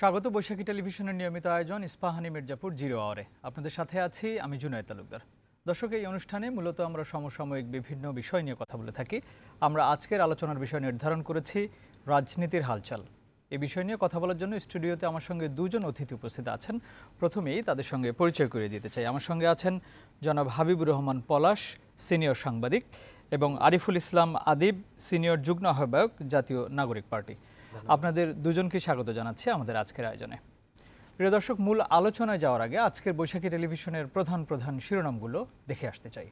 স্বাগত বৈশাখী টেলিভিশনের নিয়মিত আয়োজন ইস্পাহানি মির্জাপুর জিরো আওয়ারে। আপনাদের সাথে আছি আমি জুনায়েদ তালুকদার। দর্শক, এই অনুষ্ঠানে মূলত আমরা সমসাময়িক বিভিন্ন বিষয় নিয়ে কথা বলে থাকি। আমরা আজকের আলোচনার বিষয় নির্ধারণ করেছি রাজনীতির হালচাল। এই বিষয় নিয়ে কথা বলার জন্য স্টুডিওতে আমার সঙ্গে দুজন অতিথি উপস্থিত আছেন। প্রথমেই তাদের সঙ্গে পরিচয় করিয়ে দিতে চাই। আমার সঙ্গে আছেন জনাব হাবিবুর রহমান পলাশ, সিনিয়র সাংবাদিক, এবং আরিফুল ইসলাম আদিব, সিনিয়র যুগ্ম আহ্বায়ক, জাতীয় নাগরিক পার্টি। আপনাদের দুজনকে স্বাগত জানাচ্ছি আমাদের আজকের আয়োজনে। প্রিয় দর্শক, মূল আলোচনায় যাওয়ার আগে আজকের বৈশাখী টেলিভিশনের প্রধান শিরোনামগুলো দেখে আসতে চাই।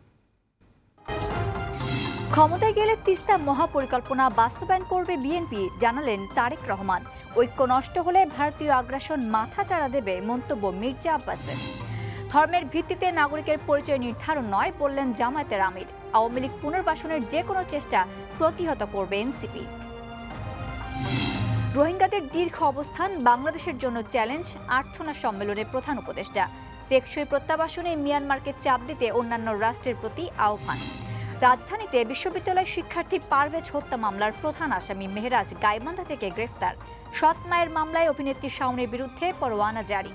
ক্ষমতায় গেলে তিস্তা মহাপরিকল্পনা বাস্তবায়ন করবে বিএনপি, জানালেন তারেক রহমান। ঐক্য নষ্ট হলে ভারতীয় আগ্রাসন মাথাচাড়া দেবে, মন্তব্য মির্জা আব্বাসের। ধর্মের ভিত্তিতে নাগরিকের পরিচয় নির্ধারণ নয়, বললেন জামায়াতের আমির। আওয়ামী লীগ পুনর্বাসনের যে কোনো চেষ্টা প্রতিহত করবে এনসিপি। রোহিঙ্গাদের দীর্ঘ অবস্থান বাংলাদেশের জন্য চ্যালেঞ্জ, আর্থনা সম্মেলনে প্রধান উপদেষ্টা। টেকসই প্রত্যাবাসনে মিয়ানমারকে চাপ দিতে অন্যান্য রাষ্ট্রের প্রতি আহ্বান। রাজধানীতে বিশ্ববিদ্যালয় শিক্ষার্থী পারভেজ হত্যা মামলার প্রধান আসামি মেহরাজ গাইবান্ধা থেকে গ্রেফতার। সৎ মায়ের মামলায় অভিনেত্রী শাওনের বিরুদ্ধে পরোয়ানা জারি।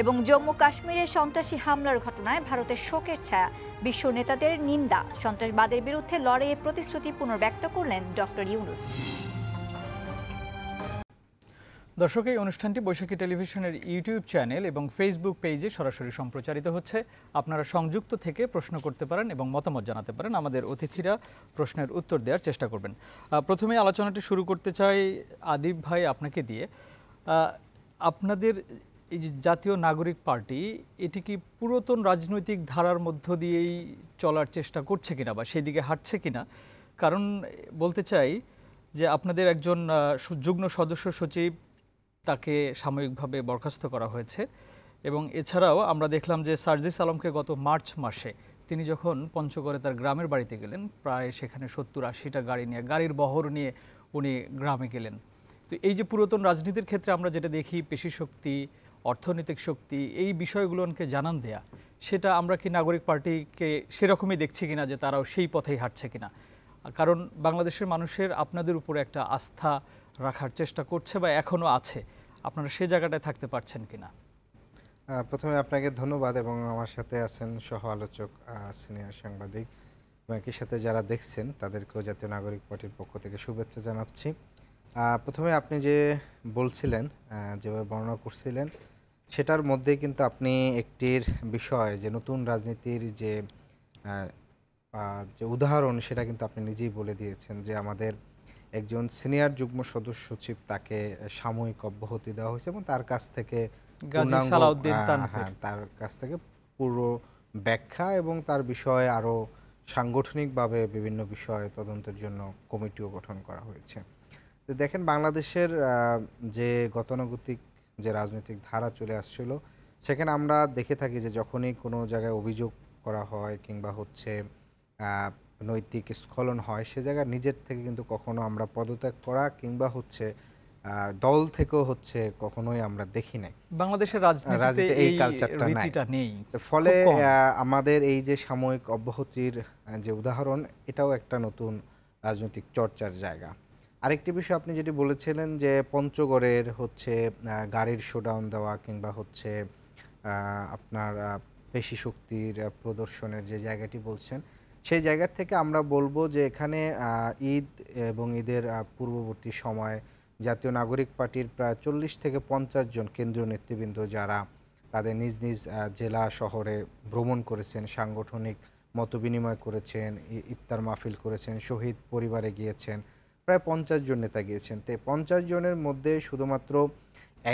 এবং জম্মু কাশ্মীরে সন্ত্রাসী হামলার ঘটনায় ভারতের শোকের ছায়া, বিশ্ব নেতাদের নিন্দা। সন্ত্রাসবাদের বিরুদ্ধে লড়াইয়ে প্রতিশ্রুতি পুনর্ব্যক্ত করলেন ডক্টর ইউনূস। দর্শক, এই অনুষ্ঠানটি বৈশাখী টেলিভিশনের ইউটিউব চ্যানেল এবং ফেসবুক পেজে সরাসরি সম্প্রচারিত হচ্ছে। আপনারা সংযুক্ত থেকে প্রশ্ন করতে পারেন এবং মতামত জানাতে পারেন। আমাদের অতিথিরা প্রশ্নের উত্তর দেওয়ার চেষ্টা করবেন। প্রথমে আলোচনাটি শুরু করতে চাই আদিব ভাই আপনাকে দিয়ে। আপনাদের এই যে জাতীয় নাগরিক পার্টি, এটি কি পুরাতন রাজনৈতিক ধারার মধ্য দিয়েই চলার চেষ্টা করছে কিনা বা সেই দিকে হাঁটছে কিনা? কারণ বলতে চাই যে আপনাদের একজন যুগ্ম সদস্য সচিব, তাকে সাময়িকভাবে বরখাস্ত করা হয়েছে, এবং এছাড়াও আমরা দেখলাম যে সার্জিস আলমকে গত মার্চ মাসে তিনি যখন পঞ্চগড়ে তার গ্রামের বাড়িতে গেলেন, প্রায় সেখানে 70-80টা গাড়ি নিয়ে, গাড়ির বহর নিয়ে উনি গ্রামে গেলেন। তো এই যে পুরাতন রাজনীতির ক্ষেত্রে আমরা যেটা দেখি, পেশি শক্তি, অর্থনৈতিক শক্তি, এই বিষয়গুলোকে জানান দেয়া, সেটা আমরা কি নাগরিক পার্টিকে সেরকমই দেখছি কিনা, যে তারাও সেই পথেই হাঁটছে কিনা? কারণ বাংলাদেশের মানুষের আপনাদের উপরে একটা আস্থা রাখার চেষ্টা করছে বা এখনও আছে, আপনারা সে জায়গাটায় থাকতে পারছেন কিনা? প্রথমে আপনাকে ধন্যবাদ, এবং আমার সাথে আছেন সহ আলোচক সিনিয়র সাংবাদিক, এবং একই সাথে যারা দেখছেন তাদেরকেও জাতীয় নাগরিক পার্টির পক্ষ থেকে শুভেচ্ছা জানাচ্ছি। প্রথমে আপনি যে বলছিলেন, যেভাবে বর্ণনা করছিলেন, সেটার মধ্যে কিন্তু আপনি একটির বিষয়, যে নতুন রাজনীতির যে উদাহরণ, সেটা কিন্তু আপনি নিজেই বলে দিয়েছেন, যে আমাদের একজন সিনিয়র যুগ্ম সদস্য সচিব, তাকে সাময়িক অব্যাহতি দেওয়া হয়েছে, এবং তার কাছ থেকে তার কাছ থেকে পুরো ব্যাখ্যা এবং তার বিষয়ে আরও সাংগঠনিকভাবে বিভিন্ন বিষয়ে তদন্তের জন্য কমিটিও গঠন করা হয়েছে। তো দেখেন, বাংলাদেশের যে গতানুগতিক যে রাজনৈতিক ধারা চলে আসছিল, সেখানে আমরা দেখে থাকি যে যখনই কোনো জায়গায় অভিযোগ করা হয় কিংবা হচ্ছে নৈতিক স্খলন হয়, সে জায়গায় নিজের থেকে কিন্তু কখনো আমরা পদত্যাগ করা কিংবা হচ্ছে দল থেকেও হচ্ছে কখনোই আমরা দেখি নাই। বাংলাদেশের রাজনীতিতে এই কালচারটা নেই। ফলে আমাদের এই যে সাময়িক অব্যাহতির যে উদাহরণ, এটাও একটা নতুন রাজনৈতিক চর্চার জায়গা। আরেকটি বিষয় আপনি যেটি বলেছিলেন, যে পঞ্চগড়ের হচ্ছে গাড়ির শোডাউন দেওয়া কিংবা হচ্ছে আপনার পেশি শক্তির প্রদর্শনের যে জায়গাটি বলছেন, সেই জায়গার থেকে আমরা বলবো যে এখানে ঈদ এবং ঈদের পূর্ববর্তী সময় জাতীয় নাগরিক পার্টির প্রায় 40 থেকে 50 জন কেন্দ্রীয় নেতৃবৃন্দ, যারা তাদের নিজ নিজ জেলা শহরে ভ্রমণ করেছেন, সাংগঠনিক মতবিনিময় করেছেন, ইফতার মাহফিল করেছেন, শহীদ পরিবারে গিয়েছেন, প্রায় 50 জন নেতা গিয়েছেন। তো 50 জনের মধ্যে শুধুমাত্র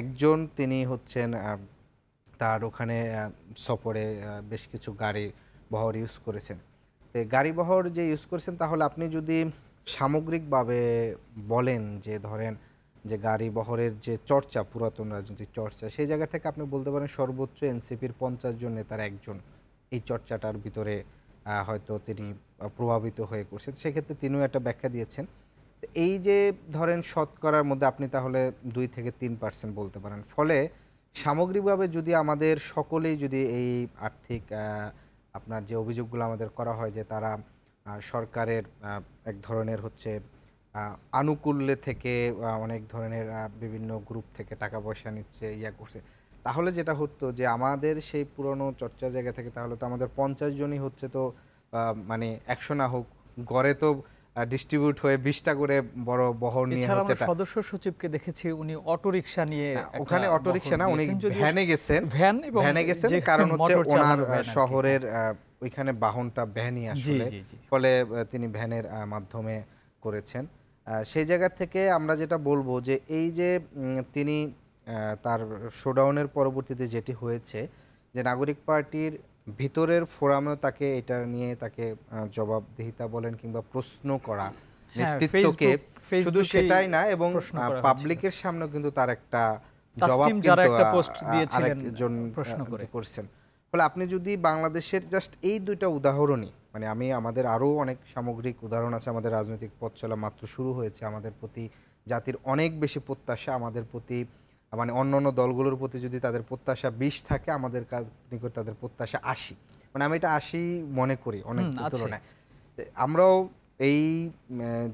একজন তিনি হচ্ছেন তার ওখানে সফরে বেশ কিছু গাড়ি বহর ইউজ করেছেন। তো গাড়ি বহর যে ইউজ করেছেন, তাহলে আপনি যদি সামগ্রিকভাবে বলেন, যে ধরেন যে গাড়ি বহরের যে চর্চা, পুরাতন রাজনৈতিক চর্চা, সেই জায়গা থেকে আপনি বলতে পারেন সর্বোচ্চ এনসিপির 50 জন নেতার একজন এই চর্চাটার ভিতরে হয়তো তিনি প্রভাবিত হয়ে করছেন। সেক্ষেত্রে তিনিও একটা ব্যাখ্যা দিয়েছেন। এই যে ধরেন শতকরার মধ্যে আপনি তাহলে 2 থেকে 3% বলতে পারেন। ফলে সামগ্রিকভাবে যদি আমাদের সকলেই যদি এই আর্থিক আপনার যে অভিযোগগুলো আমাদের করা হয়, যে তারা সরকারের এক ধরনের হচ্ছে আনুকূল্যে থেকে অনেক ধরনের বিভিন্ন গ্রুপ থেকে টাকা পয়সা নিচ্ছে, ইয়া করছে, তাহলে যেটা হতো যে আমাদের সেই পুরনো চর্চার জায়গা থেকে তাহলে তো আমাদের 50 জনই হচ্ছে, তো মানে 100 না হোক, গড়ে তো ডিস্ট্রিবিউট হয়ে 20টা করে বড় বহর নিয়ে এছাড়া হচ্ছে আমরা সদস্য সচিবকে দেখেছি উনি অটোরিকশা নিয়ে ওখানে অটোরিকশা না, উনি ভ্যানে গেছেন, এবং ভ্যানে গেছেন, যে কারণ হচ্ছে মোটর ওনার চালানো ভ্যান আর কি। শহরের ওইখানে বাহনটা ভ্যানই আসলে, জি, জি। ফলে তিনি ভ্যানের মাধ্যমে করেছেন। সেই জায়গা থেকে আমরা যেটা বলবো যে এই যে তিনি তার শোডাউনের পরবর্তীতে যেটি হয়েছে যে নাগরিক পার্টির ভিতরের ফোরামেও তাকে এটা নিয়ে তাকে জবাবদিহিতা বলেন কিংবা প্রশ্ন করা, নেতৃত্বকে শুধু সেটাই না, এবং পাবলিকের সামনেও কিন্তু তার একটা জবাব যারা একটা পোস্ট দিয়েছিলেন আরেকজন প্রশ্ন করে করছেন। ফলে আপনি যদি বাংলাদেশের জাস্ট এই দুইটা উদাহরণই, মানে আমি আমাদের আরও অনেক সামগ্রিক উদাহরণ আছে, আমাদের রাজনৈতিক পথ চলা মাত্র শুরু হয়েছে, আমাদের প্রতি জাতির অনেক বেশি প্রত্যাশা, আমাদের প্রতি মানে অন্যান্য দলগুলোর প্রতি যদি তাদের প্রত্যাশা 20 থাকে, আমাদের নিকট তাদের প্রত্যাশা 80, মানে আমি এটা 80 মনে করি অনেক তুলনায়। আমরাও এই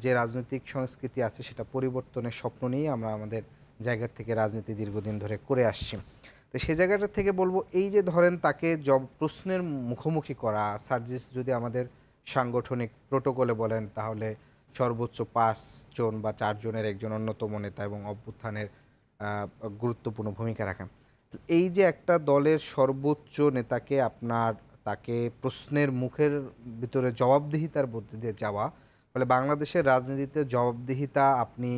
যে রাজনৈতিক সংস্কৃতি আছে সেটা পরিবর্তনের স্বপ্ন নিয়ে আমরা আমাদের জায়গা থেকে রাজনীতি দীর্ঘদিন ধরে করে আসছি। তো সেই জায়গাটা থেকে বলবো, এই যে ধরেন তাকে প্রশ্নের মুখোমুখি করা, সার্জিস যদি আমাদের সাংগঠনিক প্রোটোকলে বলেন তাহলে সর্বোচ্চ 5 জন বা 4 জনের একজন অন্যতম নেতা এবং অভ্যুত্থানের গুরুত্বপূর্ণ ভূমিকা রাখেন। এই যে একটা দলের সর্বোচ্চ নেতাকে তাকে প্রশ্নের মুখের ভিতরে জবাবদিহিতার মধ্যে দিয়ে যাওয়া, ফলে বাংলাদেশের রাজনীতিতে জবাবদিহিতা, আপনি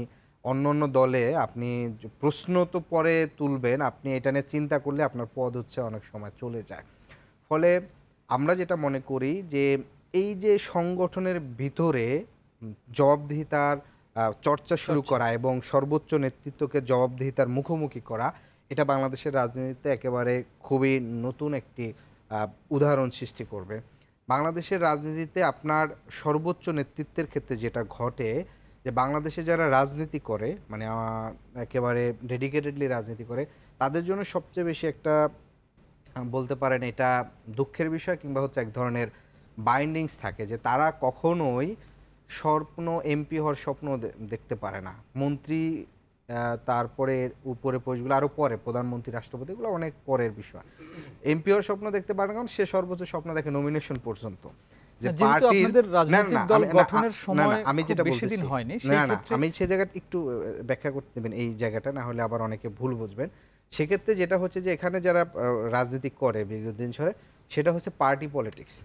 অন্য দলে আপনি প্রশ্ন তো পরে তুলবেন, আপনি এটা নিয়ে চিন্তা করলে আপনার পদ হচ্ছে অনেক সময় চলে যায়। ফলে আমরা যেটা মনে করি যে এই যে সংগঠনের ভিতরে জবাবদিহিতার চর্চা শুরু করা এবং সর্বোচ্চ নেতৃত্বকে জবাবদিহিতার মুখোমুখি করা, এটা বাংলাদেশের রাজনীতিতে একেবারে খুবই নতুন একটি উদাহরণ সৃষ্টি করবে। বাংলাদেশের রাজনীতিতে আপনার সর্বোচ্চ নেতৃত্বের ক্ষেত্রে যেটা ঘটে, যে বাংলাদেশে যারা রাজনীতি করে, মানে একেবারে ডেডিকেটেডলি রাজনীতি করে, তাদের জন্য সবচেয়ে বেশি একটা বলতে পারেন এটা দুঃখের বিষয় কিংবা হচ্ছে এক ধরনের বাইন্ডিংস থাকে, যে তারা কখনোই স্বপ্ন এমপি হওয়ার স্বপ্ন দেখতে পারে না। মন্ত্রী, তারপরে উপরে পোস্টগুলো আরও পরে, প্রধানমন্ত্রী, রাষ্ট্রপতি, এগুলো অনেক পরের বিষয়। এমপি হওয়ার স্বপ্ন দেখতে পারে না, কারণ সে সর্বোচ্চ স্বপ্ন দেখে নমিনেশন পর্যন্ত। যে আমি যেটা বলতেছি, আমি সেই জায়গাটা একটু ব্যাখ্যা করতে দেবেন এই জায়গাটা, না হলে আবার অনেকে ভুল বুঝবেন। সেক্ষেত্রে যেটা হচ্ছে যে এখানে যারা রাজনীতি করে বিগত দিন ধরে, সেটা হচ্ছে পার্টি পলিটিক্স,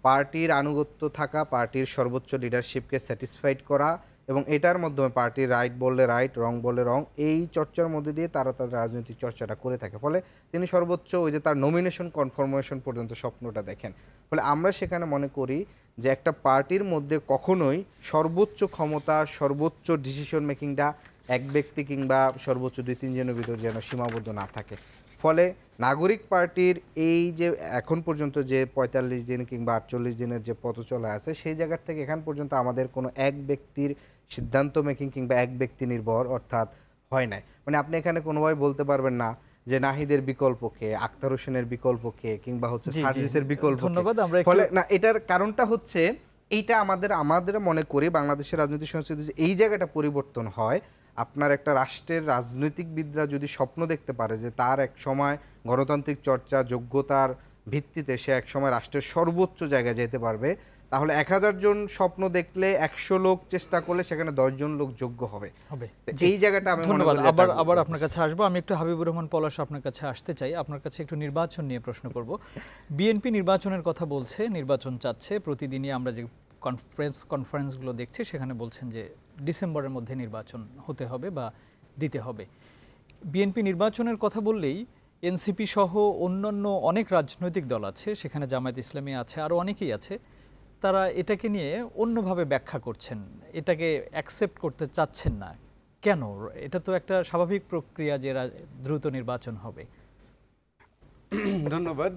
পার্টির আনুগত্য থাকা, পার্টির সর্বোচ্চ লিডারশিপকে স্যাটিসফাইড করা, এবং এটার মাধ্যমে পার্টির রাইট বললে রাইট, রং বললে রং, এই চর্চার মধ্যে দিয়ে তারা তাদের রাজনৈতিক চর্চাটা করে থাকে। ফলে তিনি সর্বোচ্চ ওই যে তার নমিনেশন কনফার্মেশন পর্যন্ত স্বপ্নটা দেখেন। ফলে আমরা সেখানে মনে করি যে একটা পার্টির মধ্যে কখনোই সর্বোচ্চ ক্ষমতা, সর্বোচ্চ ডিসিশন মেকিংটা এক ব্যক্তি কিংবা সর্বোচ্চ 2-3 জনের ভিতর যেন সীমাবদ্ধ না থাকে। ফলে নাগরিক পার্টির এই যে এখন পর্যন্ত যে 45 দিন কিংবা 48 দিনের যে পথ চলা আছে, সেই জায়গার থেকে এখান পর্যন্ত আমাদের কোনো এক ব্যক্তির সিদ্ধান্ত মেকিং কিংবা এক ব্যক্তি নির্ভর অর্থাৎ হয় নাই। মানে আপনি এখানে কোনোভাবে বলতে পারবেন না যে নাহিদের বিকল্পকে, আক্তার হোসেনের বিকল্পকে, কিংবা হচ্ছে সার্জিসের বিকল্প। ফলে না, এটার কারণটা হচ্ছে এইটা আমাদের মনে করি বাংলাদেশের রাজনৈতিক সংস্কৃতি এই জায়গাটা পরিবর্তন হয়। আপনার একটা রাষ্ট্রের রাজনৈতিকবিদরা যদি স্বপ্ন দেখতে পারে যে তার এক সময় গণতান্ত্রিক চর্চা, যোগ্যতার ভিত্তিতে সে এক সময় রাষ্ট্রের সর্বোচ্চ জায়গায় যেতে পারবে, তাহলে 1000 জন স্বপ্ন দেখলে 100 লোক চেষ্টা করলে সেখানে 10 জন লোক যোগ্য হবে। এই জায়গাটা আমি মনে করি। আবার আপনার কাছে আসবো। আমি একটু হাবিবুর রহমান পলাশ আপনার কাছে আসতে চাই, আপনার কাছে একটু নির্বাচন নিয়ে প্রশ্ন করব। বিএনপি নির্বাচনের কথা বলছে, নির্বাচন চাচ্ছে, প্রতিদিনই আমরা যে কনফারেন্সগুলো দেখছি সেখানে বলছেন যে ডিসেম্বরের মধ্যে নির্বাচন হতে হবে বা দিতে হবে। বিএনপি নির্বাচনের কথা বললেই এনসিপি সহ অন্যান্য অনেক রাজনৈতিক দল আছে, সেখানে জামায়াত ইসলামী আছে, আরও অনেকেই আছে, তারা এটাকে নিয়ে অন্যভাবে ব্যাখ্যা করছেন, এটাকে অ্যাকসেপ্ট করতে চাচ্ছেন না। কেন? এটা তো একটা স্বাভাবিক প্রক্রিয়া যে দ্রুত নির্বাচন হবে। ধন্যবাদ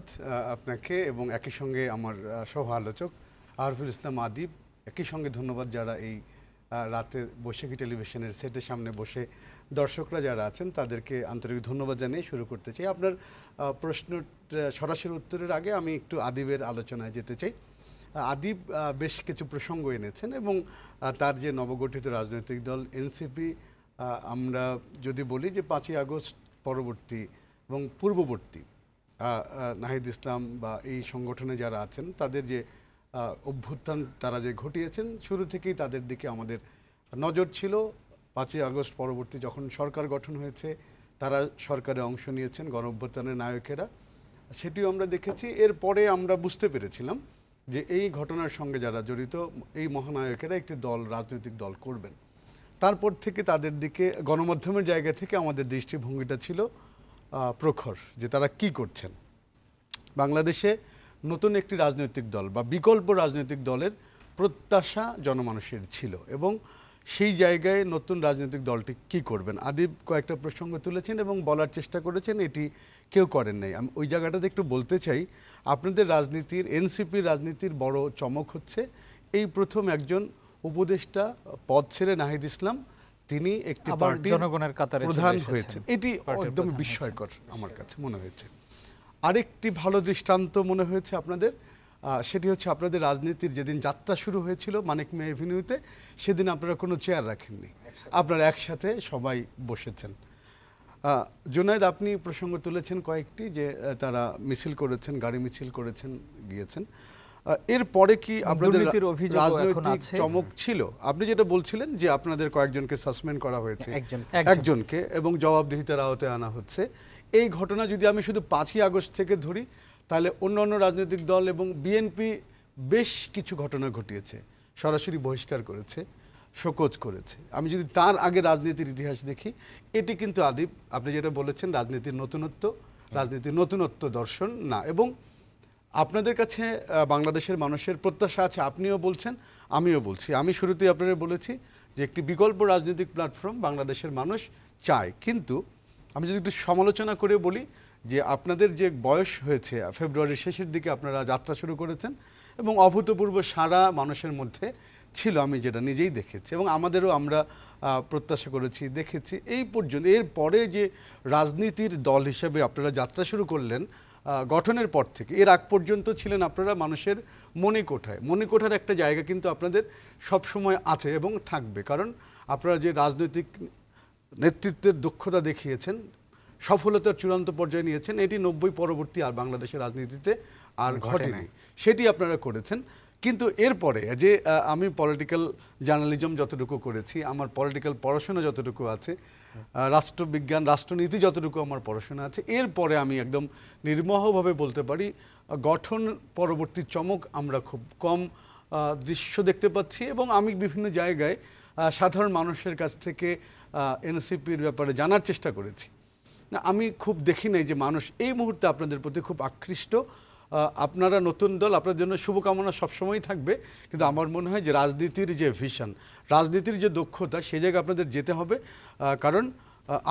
আপনাকে এবং একই সঙ্গে আমার সহ আলোচক আরফুল ইসলাম আদিব, একই সঙ্গে ধন্যবাদ যারা এই রাতে বৈশাখী টেলিভিশনের সেটের সামনে বসে দর্শকরা যারা আছেন তাদেরকে আন্তরিক ধন্যবাদ জানিয়ে শুরু করতে চাই। আপনার প্রশ্ন সরাসরি উত্তরের আগে আমি একটু আদিবের আলোচনায় যেতে চাই। আদিব বেশ কিছু প্রসঙ্গ এনেছেন এবং তার যে নবগঠিত রাজনৈতিক দল এনসিপি, আমরা যদি বলি যে 5ই আগস্ট পরবর্তী এবং পূর্ববর্তী নাহিদ ইসলাম বা এই সংগঠনে যারা আছেন তাদের যে অভ্যুত্থান তারা যে ঘটিয়েছেন, শুরু থেকেই তাদের দিকে আমাদের নজর ছিল। 5ই আগস্ট পরবর্তী যখন সরকার গঠন হয়েছে, তারা সরকারে অংশ নিয়েছেন গণ অভ্যুত্থানের নায়কেরা, সেটিও আমরা দেখেছি। এরপরে আমরা বুঝতে পেরেছিলাম যে এই ঘটনার সঙ্গে যারা জড়িত এই মহানায়কেরা একটি দল, রাজনৈতিক দল করবেন। তারপর থেকে তাদের দিকে গণমাধ্যমের জায়গা থেকে আমাদের দৃষ্টিভঙ্গিটা ছিল প্রখর, যে তারা কি করছেন। বাংলাদেশে নতুন একটি রাজনৈতিক দল বা বিকল্প রাজনৈতিক দলের প্রত্যাশা জনমানুষের ছিল এবং সেই জায়গায় নতুন রাজনৈতিক দলটি কি করবেন। আদিব কয়েকটা প্রসঙ্গ তুলেছেন এবং বলার চেষ্টা করেছেন, এটি কেউ করেন নাই। আমি ওই জায়গাটাতে একটু বলতে চাই, আপনাদের রাজনীতির, এনসিপির রাজনীতির বড় চমক হচ্ছে এই প্রথম একজন উপদেষ্টা পদ ছেড়ে নাহিদ ইসলাম তিনি একটি পার্টির জনগণের কাতারে প্রধান হয়েছেন। এটি একদম বিস্ময়কর আমার কাছে মনে হয়েছে। আরেকটি ভালো দৃষ্টান্ত মনে হয়েছে আপনাদের, সেটি হচ্ছে আপনাদের রাজনীতির যেদিন যাত্রা শুরু হয়েছিল মানিক মিয়া এভিনিউতে, সেদিন আপনারা কোনো চেয়ার রাখেননি, আপনারা একসাথে সবাই বসেছেন। জুনায়েদ, আপনি প্রসঙ্গ তুলেছেন কয়েকটি, যে তারা মিছিল করেছেন, গাড়ি মিছিল করেছেন, গিয়েছেন। এরপরে কি আপনাদের রাজনৈতিক চমক ছিল? আপনি যেটা বলছিলেন যে আপনাদের কয়েকজনকে সাসপেন্ড করা হয়েছে, একজনকে, এবং জবাবদিহিতার আওতায় আনা হচ্ছে। এই ঘটনা যদি আমি শুধু 5ই আগস্ট থেকে ধরি, তাহলে অন্যান্য রাজনৈতিক দল এবং বিএনপি বেশ কিছু ঘটনা ঘটিয়েছে, সরাসরি বহিষ্কার করেছে, শোকজ করেছে। আমি যদি তার আগে রাজনীতির ইতিহাস দেখি, এটি কিন্তু আদিব আপনি যেটা বলেছেন রাজনীতির নতুনত্ব দর্শন না। এবং আপনাদের কাছে বাংলাদেশের মানুষের প্রত্যাশা আছে, আপনিও বলছেন, আমিও বলছি। আমি শুরুতেই আপনাদের বলেছি যে একটি বিকল্প রাজনৈতিক প্ল্যাটফর্ম বাংলাদেশের মানুষ চায়। কিন্তু আমি যদি একটু সমালোচনা করে বলি যে আপনাদের যে বয়স হয়েছে, ফেব্রুয়ারির শেষের দিকে আপনারা যাত্রা শুরু করেছেন এবং অভূতপূর্ব সারা মানুষের মধ্যে ছিল, আমি যেটা নিজেই দেখেছি এবং আমাদেরও আমরা প্রত্যাশা করেছি, দেখেছি। এই পর্যন্ত এরপরে যে রাজনীতির দল হিসেবে আপনারা যাত্রা শুরু করলেন গঠনের পর থেকে, এর আগ পর্যন্ত ছিলেন আপনারা মানুষের মণিকোঠার একটা জায়গা কিন্তু আপনাদের সবসময় আছে এবং থাকবে। কারণ আপনারা যে রাজনৈতিক নেতৃত্বের দক্ষতা দেখিয়েছেন, সফলতার চূড়ান্ত পর্যায়ে নিয়েছেন, এটি 90 পরবর্তী আর বাংলাদেশের রাজনীতিতে আর ঘটেনি, সেটি আপনারা করেছেন। কিন্তু এরপরে যে আমি পলিটিক্যাল জার্নালিজম যতটুকু করেছি, আমার পলিটিক্যাল পড়াশোনা যতটুকু আছে, রাষ্ট্রবিজ্ঞান, রাষ্ট্রনীতি যতটুকু আমার পড়াশোনা আছে, এরপরে আমি একদম নির্মোহভাবে বলতে পারি গঠন পরবর্তী চমক আমরা খুব কম দৃশ্য দেখতে পাচ্ছি। এবং আমি বিভিন্ন জায়গায় সাধারণ মানুষের কাছ থেকে এনসিপির ব্যাপারে জানার চেষ্টা করেছি, না আমি খুব দেখি নাই যে মানুষ এই মুহূর্তে আপনাদের প্রতি খুব আকৃষ্ট। আপনারা নতুন দল, আপনার জন্য শুভকামনা সবসময়ই থাকবে। কিন্তু আমার মনে হয় যে রাজনীতির যে ভিশন, রাজনীতির যে দক্ষতা, সে জায়গায় আপনাদের যেতে হবে। কারণ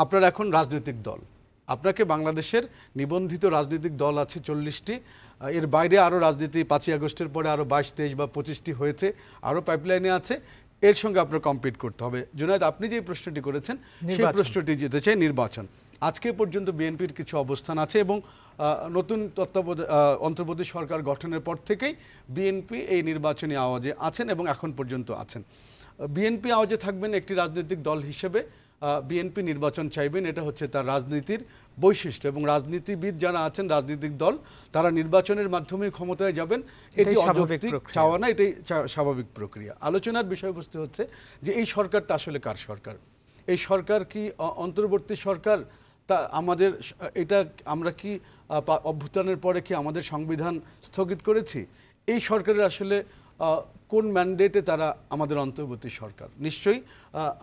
আপনারা এখন রাজনৈতিক দল, আপনাকে বাংলাদেশের নিবন্ধিত রাজনৈতিক দল আছে 40টি, এর বাইরে আরও রাজনীতি 5ই আগস্টের পরে আরও 22, 23 বা 25টি হয়েছে, আরও পাইপলাইনে আছে, এর সঙ্গে আপনার কম্পিট করতে হবে। জুনায়েদ, আপনি যে প্রশ্নটি করেছেন সেই প্রশ্নটি যেতে চাই নির্বাচন। আজকে পর্যন্ত বিএনপির কিছু অবস্থান আছে এবং নতুন অন্তর্বর্তী সরকার গঠনের পর থেকেই বিএনপি এই নির্বাচনী আওয়াজে আছেন এবং এখন পর্যন্ত আছেন। বিএনপি আওয়াজে থাকবেন একটি রাজনৈতিক দল হিসেবে, বিএনপি নির্বাচন চাইবেন, এটা হচ্ছে তার রাজনীতির বৈশিষ্ট্য। এবং রাজনীতিবিদ যারা আছেন, রাজনৈতিক দল, তারা নির্বাচনের মাধ্যমে ক্ষমতায় যাবেন, এটি অযৌক্তিক চাওয়া না, এটাই স্বাভাবিক প্রক্রিয়া। আলোচনার বিষয়বস্তু হচ্ছে যে এই সরকারটা আসলে কার সরকার? এই সরকার কি অন্তর্বর্তী সরকার? তা আমাদের এটা আমরা কি অভ্যুত্থানের পরে কি আমাদের সংবিধান স্থগিত করেছি? এই সরকারের আসলে কোন ম্যান্ডেটে তারা আমাদের অন্তর্বর্তী সরকার? নিশ্চয়ই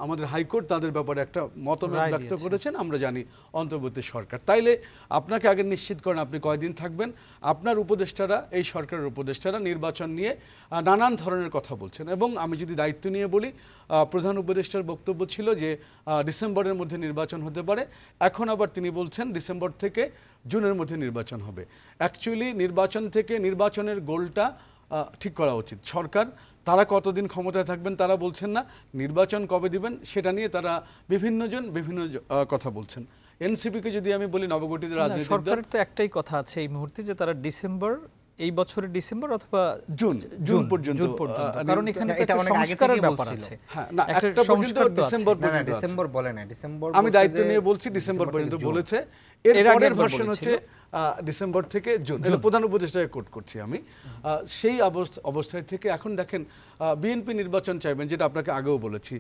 আমাদের হাইকোর্ট তাদের ব্যাপারে একটা মতামত ব্যক্ত করেছেন, আমরা জানি অন্তর্বর্তী সরকার। তাইলে আপনাকে আগে নিশ্চিত করেন আপনি কয়দিন থাকবেন। আপনার উপদেষ্টারা, এই সরকারের উপদেষ্টারা নির্বাচন নিয়ে নানান ধরনের কথা বলছেন। এবং আমি যদি দায়িত্ব নিয়ে বলি, প্রধান উপদেষ্টার বক্তব্য ছিল যে ডিসেম্বরের মধ্যে নির্বাচন হতে পারে, এখন আবার তিনি বলছেন ডিসেম্বর থেকে জুনের মধ্যে নির্বাচন হবে। অ্যাকচুয়ালি নির্বাচন থেকে নির্বাচনের গোলটা ঠিক করা উচিত। সরকার তারা কতদিন ক্ষমতায় থাকবেন তারা বলছেন না, নির্বাচন কবে দিবেন সেটা নিয়ে তারা বিভিন্নজন বিভিন্ন কথা বলছেন। এনসিপিকে যদি আমি বলি, নবগঠিত রাজনৈতিক দল, সরকারের তো একটাই কথা আছে এই মুহূর্তে, যে তারা ডিসেম্বর এই বছরের ডিসেম্বর অথবা জুন পর্যন্ত কারণ এখানে তো এটা একটা অনেক আগে সংস্কারের থেকেই ব্যাপার বলছিল। আছে। হ্যাঁ, না, একটা একটা পর্যন্ত সংস্কার তো আছে। ডিসেম্বর না না পর্যন্ত আছে। ডিসেম্বর বলে না, ডিসেম্বর আমি বলছে দায়িত্ব যে নিয়ে বলছি ডিসেম্বর ডিসেম্বর পর্যন্ত থেকে জুন। বলেছে। এর এর আগে পরের একবার ভার্সন হচ্ছে বলেছিল। ডিসেম্বর থেকে জুন, এটা প্রধান উপদেষ্টাকে কোট করছি আমি। সেই অবস্থায় থেকে এখন দেখেন বিএনপি নির্বাচন চাইবেন, যেটা আপনাকে আগেও বলেছি।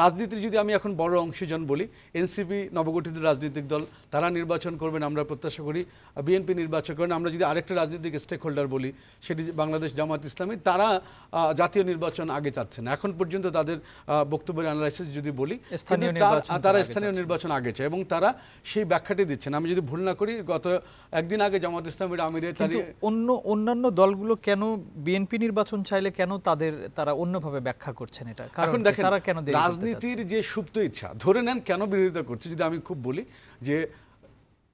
রাজনীতির যদি আমি এখন বড় অংশীজন বলি, এনসিপি নবগঠিত রাজনৈতিক দল, তারা নির্বাচন করবেন আমরা প্রত্যাশা করি। বিএনপি নির্বাচন করেন। আমরা যদি আরেকটা রাজনৈতিক স্টেক হোল্ডার বলি, সেটি বাংলাদেশ জামাত ইসলামী, তারা জাতীয় নির্বাচন আগে চাচ্ছেন না। এখন পর্যন্ত তাদের বক্তব্যের অ্যানালাইসিস যদি বলি, স্থানীয় কিন্তু নির্বাচন তারা আগে স্থানীয় চাচ্ছেন। নির্বাচন আগে চায় এবং তারা সেই ব্যাখ্যাটি দিচ্ছেন। আমি যদি ভুল না করি, গত একদিন আগে জামাত ইসলামের আমিরের কিন্তু অন্যান্য দলগুলো কেন বিএনপি নির্বাচন চাইলে কেন তারা অন্যভাবে ব্যাখ্যা করছেন এটা? কারণ এখন দেখেন তারা কেন দেরি করতে রাজনীতির চাচ্ছে? যে সুপ্ত ইচ্ছা, ধরে নেন কেন বিরোধিতা করছে, যদি আমি খুব বলি যে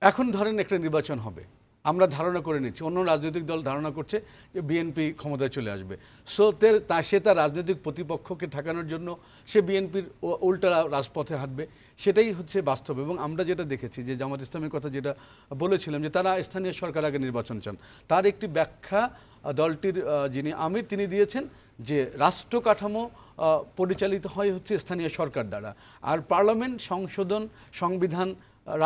এখন ধরেন একটা নির্বাচন হবে, আমরা ধারণা করে নিচ্ছি, অন্য রাজনৈতিক দল ধারণা করছে যে বিএনপি ক্ষমতায় চলে আসবে। সো সে তার রাজনৈতিক প্রতিপক্ষকে ঠেকানোর জন্য সে বিএনপির উল্টা রাজপথে হাঁটবে, সেটাই হচ্ছে বাস্তব। এবং আমরা যেটা দেখেছি যে জামাত ইসলামের কথা যেটা বলেছিলাম, যে তারা স্থানীয় সরকার আগে নির্বাচন চান, তার একটি ব্যাখ্যা দলটির যিনি আমির তিনি দিয়েছেন যে রাষ্ট্র কাঠামো পরিচালিত হয় হচ্ছে স্থানীয় সরকার দ্বারা, আর পার্লামেন্ট সংশোধন সংবিধান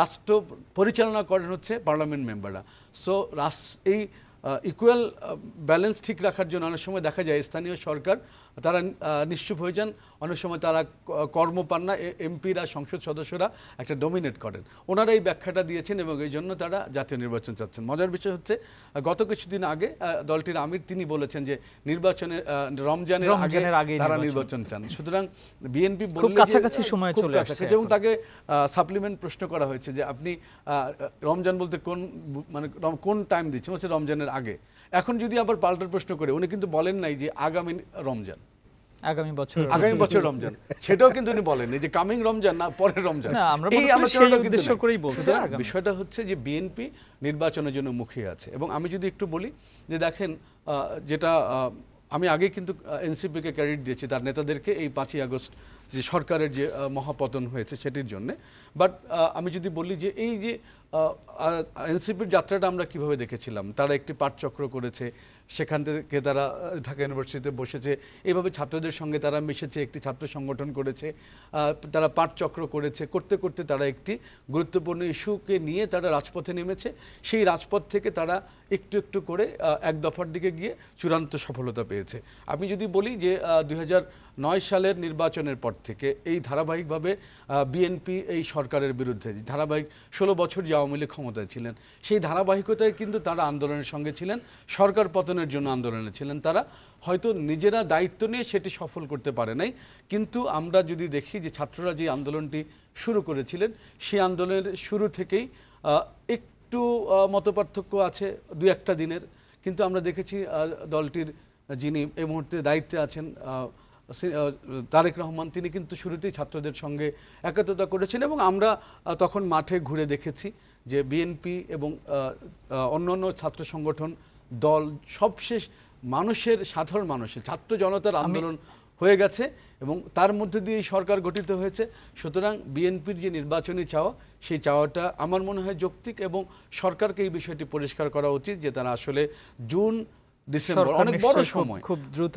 রাষ্ট্র পরিচালনা করেন হচ্ছে পার্লামেন্ট মেম্বাররা। সো এই ইকুয়াল ব্যালেন্স ঠিক রাখার জন্য অনেক সময় দেখা যায় স্থানীয় সরকার তারা নিশ্চুপ হয়ে যান, অনেক সময় তারা কর্ম পান না, এমপিরা সংসদ সদস্যরা একটা ডমিনেট করেন। ওনারা এই ব্যাখ্যাটা দিয়েছেন এবং এই জন্য তারা জাতীয় নির্বাচন চাচ্ছেন। মজার বিষয় হচ্ছে গত কিছুদিন আগে দলটির আমির তিনি বলেছেন যে নির্বাচনের রমজানের আগে তারা নির্বাচন চান। সুতরাং বিএনপি খুব কাছাকাছি সময় চলে আসছে এবং তাকে সাপ্লিমেন্ট প্রশ্ন করা হয়েছে যে আপনি রমজান বলতে কোন টাইম দিচ্ছেন, হচ্ছে রমজানের আগে। এখন যদি আবার পাল্টার প্রশ্ন করে, উনি কিন্তু বলেন নাই যে আগামী রমজান, আগামী বছর রমজান, সেটাও কিন্তু উনি বলেননি যে কামিং রমজান না পরের রমজান। এই আলোচনাটা উদ্দেশ্য করেই বলছে। বিষয়টা হচ্ছে যে বিএনপি নির্বাচনের জন্য মুখিয়ে আছে। এবং আমি যদি একটু বলি যে দেখেন, যেটা আমি আগে কিন্তু এনসিপিকে ক্রেডিট দিয়েছি তার নেতাদেরকে এই 5ই আগস্ট যে সরকারের যে মহাপতন হয়েছে সেটির জন্যে। বাট আমি যদি বলি যে এই যে এনসিপির যাত্রাটা আমরা কিভাবে দেখেছিলাম, তারা একটি পাঠচক্র করেছে, সেখান থেকে তারা ঢাকা ইউনিভার্সিটিতে বসেছে, এইভাবে ছাত্রদের সঙ্গে তারা মিশেছে, একটি ছাত্র সংগঠন করেছে, তারা পাঠচক্র করেছে, করতে করতে তারা একটি গুরুত্বপূর্ণ ইস্যুকে নিয়ে তারা রাজপথে নেমেছে। সেই রাজপথ থেকে তারা একটু একটু করে এক দফার দিকে গিয়ে চূড়ান্ত সফলতা পেয়েছে। আমি যদি বলি যে 2009 সালের নির্বাচনের পর থেকে এই ধারাবাহিকভাবে বিএনপি এই সরকারের বিরুদ্ধে ধারাবাহিক 16 বছর যে আওয়ামী লীগ ক্ষমতায় ছিলেন, সেই ধারাবাহিকতায় কিন্তু তারা আন্দোলনের সঙ্গে ছিলেন, সরকার পতনের জন্য আন্দোলনে ছিলেন। তারা হয়তো নিজেরা দায়িত্ব নিয়ে সেটি সফল করতে পারে নাই, কিন্তু আমরা যদি দেখি যে ছাত্ররা যে আন্দোলনটি শুরু করেছিলেন, সেই আন্দোলনের শুরু থেকেই একটু মতপার্থক্য আছে 2-1টা দিনের, কিন্তু আমরা দেখেছি দলটির যিনি এই মুহূর্তে দায়িত্বে আছেন তারেক রহমান, তিনি কিন্তু শুরুতেই ছাত্রদের সঙ্গে একাত্মতা করেছেন। এবং আমরা তখন মাঠে ঘুরে দেখেছি যে বিএনপি এবং অন্যান্য ছাত্র সংগঠন দল সবশেষ সাধারণ মানুষের ছাত্র জনতার আন্দোলন হয়ে গেছে এবং তার মধ্যে দিয়ে সরকার গঠিত হয়েছে। সুতরাং বিএনপির যে নির্বাচনী চাওয়া, সেই চাওয়াটা আমার মনে হয় যৌক্তিক এবং সরকারকে এই বিষয়টি পরিষ্কার করা উচিত যে তারা আসলে জুন ডিসেম্বর অনেক বড় সময়, খুব দ্রুত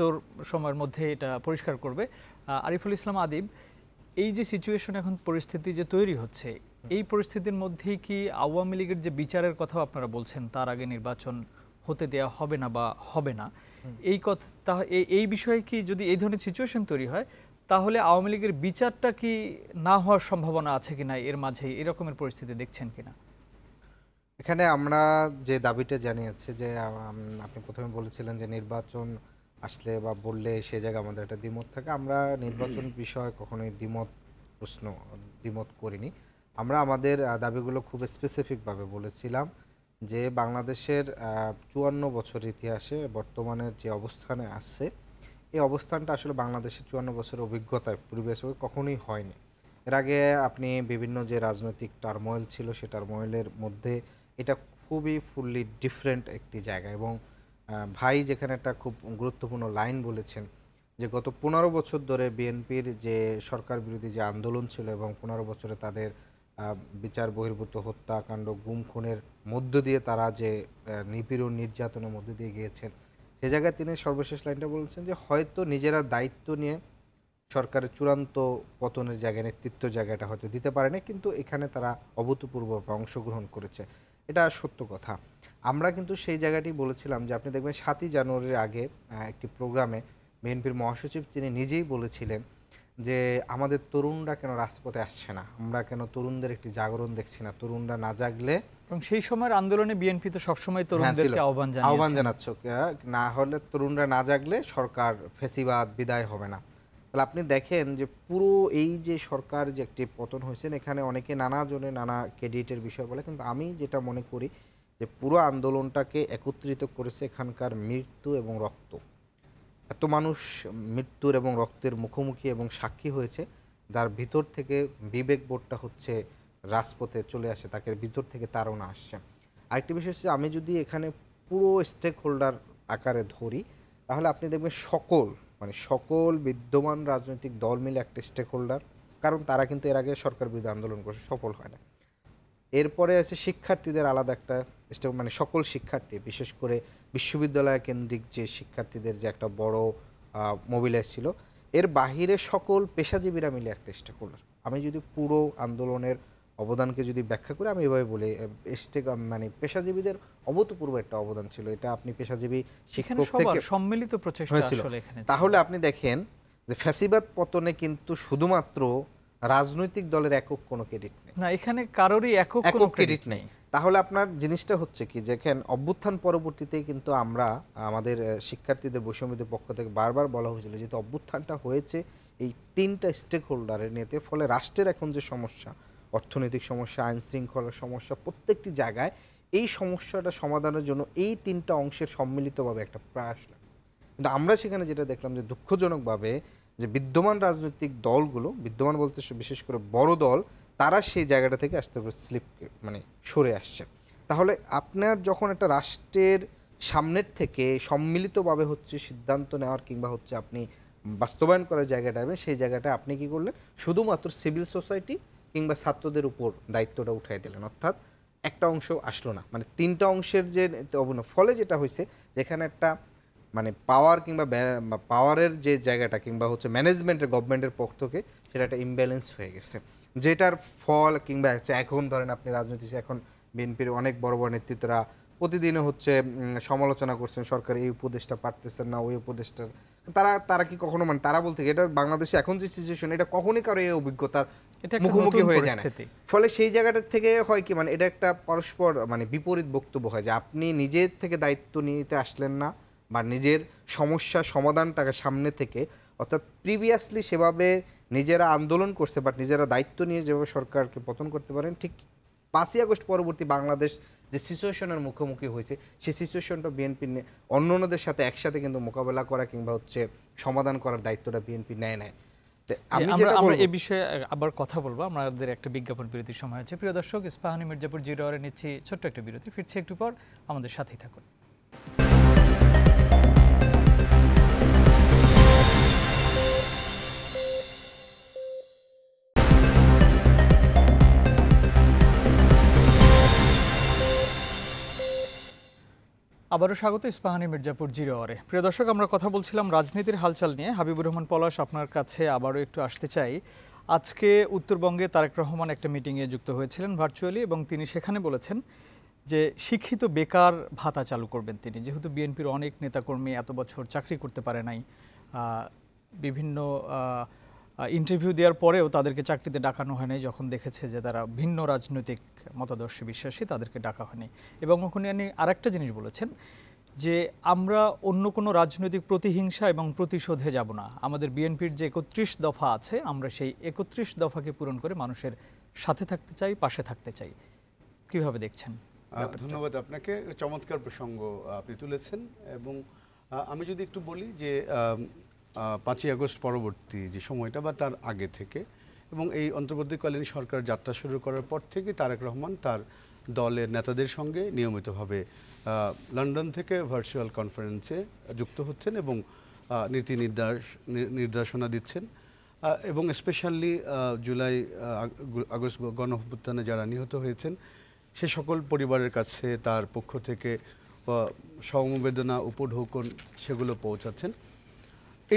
সময়ের মধ্যে এটা পরিষ্কার করবে। আরিফুল ইসলাম আদিব, এই যে সিচুয়েশন এখন পরিস্থিতি যে তৈরি হচ্ছে, এই পরিস্থিতির মধ্যেই কি আওয়ামী লীগের যে বিচারের কথা আপনারা বলছেন তার আগে নির্বাচন হতে দেওয়া হবে না বা হবে না, এই বিষয়ে কি যদি এই ধরনের সিচুয়েশন তৈরি হয়, তাহলে আওয়ামী লীগের বিচারটা কি না হওয়ার সম্ভাবনা আছে কিনা, এর মাঝে এরকমের পরিস্থিতি দেখছেন কিনা? এখানে আমরা যে দাবিটা জানিয়েছি যে আপনি প্রথমে বলেছিলেন যে নির্বাচন আসলে বা বললে সে জায়গায় আমাদের একটা দ্বিমত থাকে। আমরা নির্বাচন বিষয়ে কখনোই দ্বিমত করিনি। আমরা আমাদের দাবিগুলো খুব স্পেসিফিকভাবে বলেছিলাম যে বাংলাদেশের 54 বছর ইতিহাসে বর্তমানের যে অবস্থানে আছে, এই অবস্থানটা আসলে বাংলাদেশের 54 বছরের অভিজ্ঞতায় পরিবেশ কখনোই হয়নি। এর আগে আপনি বিভিন্ন যে রাজনৈতিক টার্মোয়েল ছিল, সে টার্মোয়েলের মধ্যে এটা খুবই ফুললি ডিফারেন্ট একটি জায়গা। এবং ভাই যেখানে একটা খুব গুরুত্বপূর্ণ লাইন বলেছেন যে গত 15 বছর ধরে বিএনপির যে সরকার বিরোধী যে আন্দোলন ছিল এবং 15 বছরে তাদের বিচার বহির্ভূত হত্যাকাণ্ড, গুম খুনের মধ্য দিয়ে তারা যে নিপীড়ন নির্যাতনের মধ্য দিয়ে গিয়েছেন, সে জায়গায় তিনি সর্বশেষ লাইনটা বলেছেন যে হয়তো নিজেরা দায়িত্ব নিয়ে সরকারের চূড়ান্ত পতনের জায়গায়, নেতৃত্ব জায়গাটা হয়তো দিতে পারে না, কিন্তু এখানে তারা অভূতপূর্বভাবে অংশগ্রহণ করেছে। এটা সত্য কথা। আমরা কিন্তু সেই জায়গাটি বলেছিলাম যে আপনি দেখবেন 7ই জানুয়ারির আগে একটি প্রোগ্রামে বিএনপির মহাসচিব তিনি নিজেই বলেছিলেন যে আমাদের তরুণরা কেন রাজপথে আসছে না, আমরা কেন তরুণদের একটি জাগরণ দেখছি না, তরুণরা না জাগলে। এবং সেই সময়ের আন্দোলনে বিএনপি তো সবসময় তরুণদেরকে আহ্বান জানাচ্ছ, না হলে তরুণরা না জাগলে সরকার ফেসিবাদ বিদায় হবে না। তাহলে আপনি দেখেন যে পুরো এই যে সরকার যে একটি পতন হয়েছে, এখানে অনেকে নানা জনে নানা ক্রেডিটের বিষয় বলে, কিন্তু আমি যেটা মনে করি যে পুরো আন্দোলনটাকে একত্রিত করেছে এখানকার মৃত্যু এবং রক্ত। এত মানুষ মৃত্যুর এবং রক্তের মুখোমুখি এবং সাক্ষী হয়েছে, যার ভিতর থেকে বিবেক বোধটা হচ্ছে রাজপথে চলে আসে, তাকে ভিতর থেকে তাড়না আসছে। আরেকটি বিষয় হচ্ছে, আমি যদি এখানে পুরো স্টেক হোল্ডার আকারে ধরি, তাহলে আপনি দেখবেন সকল বিদ্যমান রাজনৈতিক দল মিলে একটা স্টেক হোল্ডার, কারণ তারা কিন্তু এর আগে সরকার বিরোধী আন্দোলন করছে, সফল হয় না। এরপরে আছে শিক্ষার্থীদের আলাদা একটা সকল শিক্ষার্থী, বিশেষ করে বিশ্ববিদ্যালয় কেন্দ্রিক যে শিক্ষার্থীদের যে একটা বড় মোবিলাইজ ছিল, এর বাহিরে সকল পেশাজীবীরা মিলে একটা স্টেক হোল্ডার। আমি যদি পুরো আন্দোলনের অবদানকে যদি ব্যাখ্যা করি, আমি এভাবে বলি পেশাজীবীদের অভূতপূর্ব একটা অবদান ছিল। এটা আপনি পেশাজীবী শিক্ষক থেকে সম্মিলিত প্রচেষ্টা আসলে এখানে। তাহলে আপনি দেখেন যে ফ্যাসিবাদ পতনে কিন্তু শুধুমাত্র রাজনৈতিক দলের একক কোনো ক্রেডিট নেই, না এখানে কারোরই একক কোনো ক্রেডিট নেই। তাহলে আপনার জিনিসটা হচ্ছে কি, যেখান অভ্যুত্থান পরবর্তীতেই কিন্তু আমরা আমাদের শিক্ষার্থীদের বৈষম্যদের পক্ষ থেকে বারবার বলা হয়েছিল, যেহেতু অভ্যুত্থানটা হয়েছে এই 3টা স্টেক হোল্ডারের নিতে, ফলে রাষ্ট্রের এখন যে সমস্যা, অর্থনৈতিক সমস্যা, আইন শৃঙ্খলার সমস্যা, প্রত্যেকটি জায়গায় এই সমস্যাটা সমাধানের জন্য এই 3টা অংশের সম্মিলিতভাবে একটা প্রয়াস লাগে। কিন্তু আমরা সেখানে যেটা দেখলাম যে দুঃখজনকভাবে যে বিদ্যমান রাজনৈতিক দলগুলো, বিদ্যমান বলতে বিশেষ করে বড় দল, তারা সেই জায়গাটা থেকে আস্তে করে সরে আসছে। তাহলে আপনার যখন একটা রাষ্ট্রের সামনের থেকে সম্মিলিতভাবে হচ্ছে সিদ্ধান্ত নেওয়ার কিংবা হচ্ছে আপনি বাস্তবায়ন করার জায়গাটা হবে, সেই জায়গাটা আপনি কি করলেন, শুধুমাত্র সিভিল সোসাইটি কিংবা ছাত্রদের উপর দায়িত্বটা উঠাই দিলেন, অর্থাৎ একটা অংশ আসলো না, 3টা অংশের যে ফলে যেটা হয়েছে, যেখানে একটা পাওয়ার কিংবা পাওয়ারের যে জায়গাটা কিংবা হচ্ছে ম্যানেজমেন্টের গভর্নমেন্টের পক্ষ থেকে সেটা একটা ইমব্যালেন্স হয়ে গেছে, যেটার ফল কিংবা এখন ধরেন আপনি রাজনীতি, এখন বিএনপির অনেক বড় বড় নেতৃত্বরা প্রতিদিনে হচ্ছে সমালোচনা করছেন, সরকার এই উপদেশটা পারতেছেন না, ওই উপদেশটা তারা কি কখনো তারা বলতে এটা বাংলাদেশে এখন যে সিচুয়েশন, এটা কখনই কারো এই অভিজ্ঞতার মুখোমুখি হয়ে যায় না। ফলে সেই জায়গাটার থেকে হয় কি, এটা একটা পরস্পর বিপরীত বক্তব্য হয় যে আপনি নিজের থেকে দায়িত্ব নিতে আসলেন না, বা নিজের সমস্যা সমাধানটাকে সামনে থেকে, অর্থাৎ প্রিভিয়াসলি সেভাবে নিজেরা আন্দোলন করছে, বাট নিজেরা দায়িত্ব নিয়ে যেভাবে সরকারকে পতন করতে পারেন, ঠিক 5ই আগস্ট পরবর্তী বাংলাদেশ যে সিচুয়েশনের মুখোমুখি হয়েছে, সেই সিচুয়েশনটা বিএনপি অন্যান্যদের সাথে একসাথে কিন্তু মোকাবেলা করা কিংবা হচ্ছে সমাধান করার দায়িত্বটা বিএনপি নেয়। আমরা এই বিষয়ে আবার কথা বলবো, আমাদের একটা বিজ্ঞাপন বিরতির সময় আছে। প্রিয় দর্শক, ইস্পাহানি মির্জাপুর 0 আওয়ারে নিচ্ছি ছোট্ট একটা বিরতি, ফিরছি একটু পর, আমাদের সাথেই থাকুন। আবারও স্বাগত ইস্পাহানি মির্জাপুর 0 আওয়ারে। প্রিয় দর্শক, আমরা কথা বলছিলাম রাজনীতির হালচাল নিয়ে। হাবিবুর রহমান পলাশ, আপনার কাছে আবারও একটু আসতে চাই। আজকে উত্তরবঙ্গে তারেক রহমান একটা মিটিংয়ে যুক্ত হয়েছিলেন ভার্চুয়ালি, এবং তিনি সেখানে বলেছেন যে শিক্ষিত বেকার ভাতা চালু করবেন তিনি, যেহেতু বিএনপির অনেক নেতাকর্মী এত বছর চাকরি করতে পারে নাই, বিভিন্ন ইন্টারভিউ দেওয়ার পরেও তাদেরকে চাকরিতে ডাকানো হয়নি, যখন দেখেছে যে তারা ভিন্ন রাজনৈতিক মতাদর্শে বিশ্বাসী, তাদেরকে ডাকা হয়নি। এবং ওখানে আরেকটা জিনিস বলেছেন যে আমরা অন্য কোনো রাজনৈতিক প্রতিহিংসা এবং প্রতিশোধে যাব না, আমাদের বিএনপির যে 31 দফা আছে, আমরা সেই 31 দফাকে পূরণ করে মানুষের সাথে থাকতে চাই, পাশে থাকতে চাই। কিভাবে দেখছেন? ধন্যবাদ আপনাকে, চমৎকার প্রসঙ্গ আপনি তুলেছেন। এবং আমি যদি একটু বলি যে 5ই আগস্ট পরবর্তী যে সময়টা বা তার আগে থেকে, এবং এই অন্তর্বর্তীকালীন সরকার যাত্রা শুরু করার পর থেকে তারেক রহমান তার দলের নেতাদের সঙ্গে নিয়মিতভাবে লন্ডন থেকে ভার্চুয়াল কনফারেন্সে যুক্ত হচ্ছেন এবং নীতি নির্দেশনা দিচ্ছেন। এবং স্পেশালি জুলাই আগস্ট গণঅভ্যুত্থানে যারা নিহত হয়েছেন সে সকল পরিবারের কাছে তার পক্ষ থেকে সমবেদনা উপঢৌকন সেগুলো পৌঁছাচ্ছেন।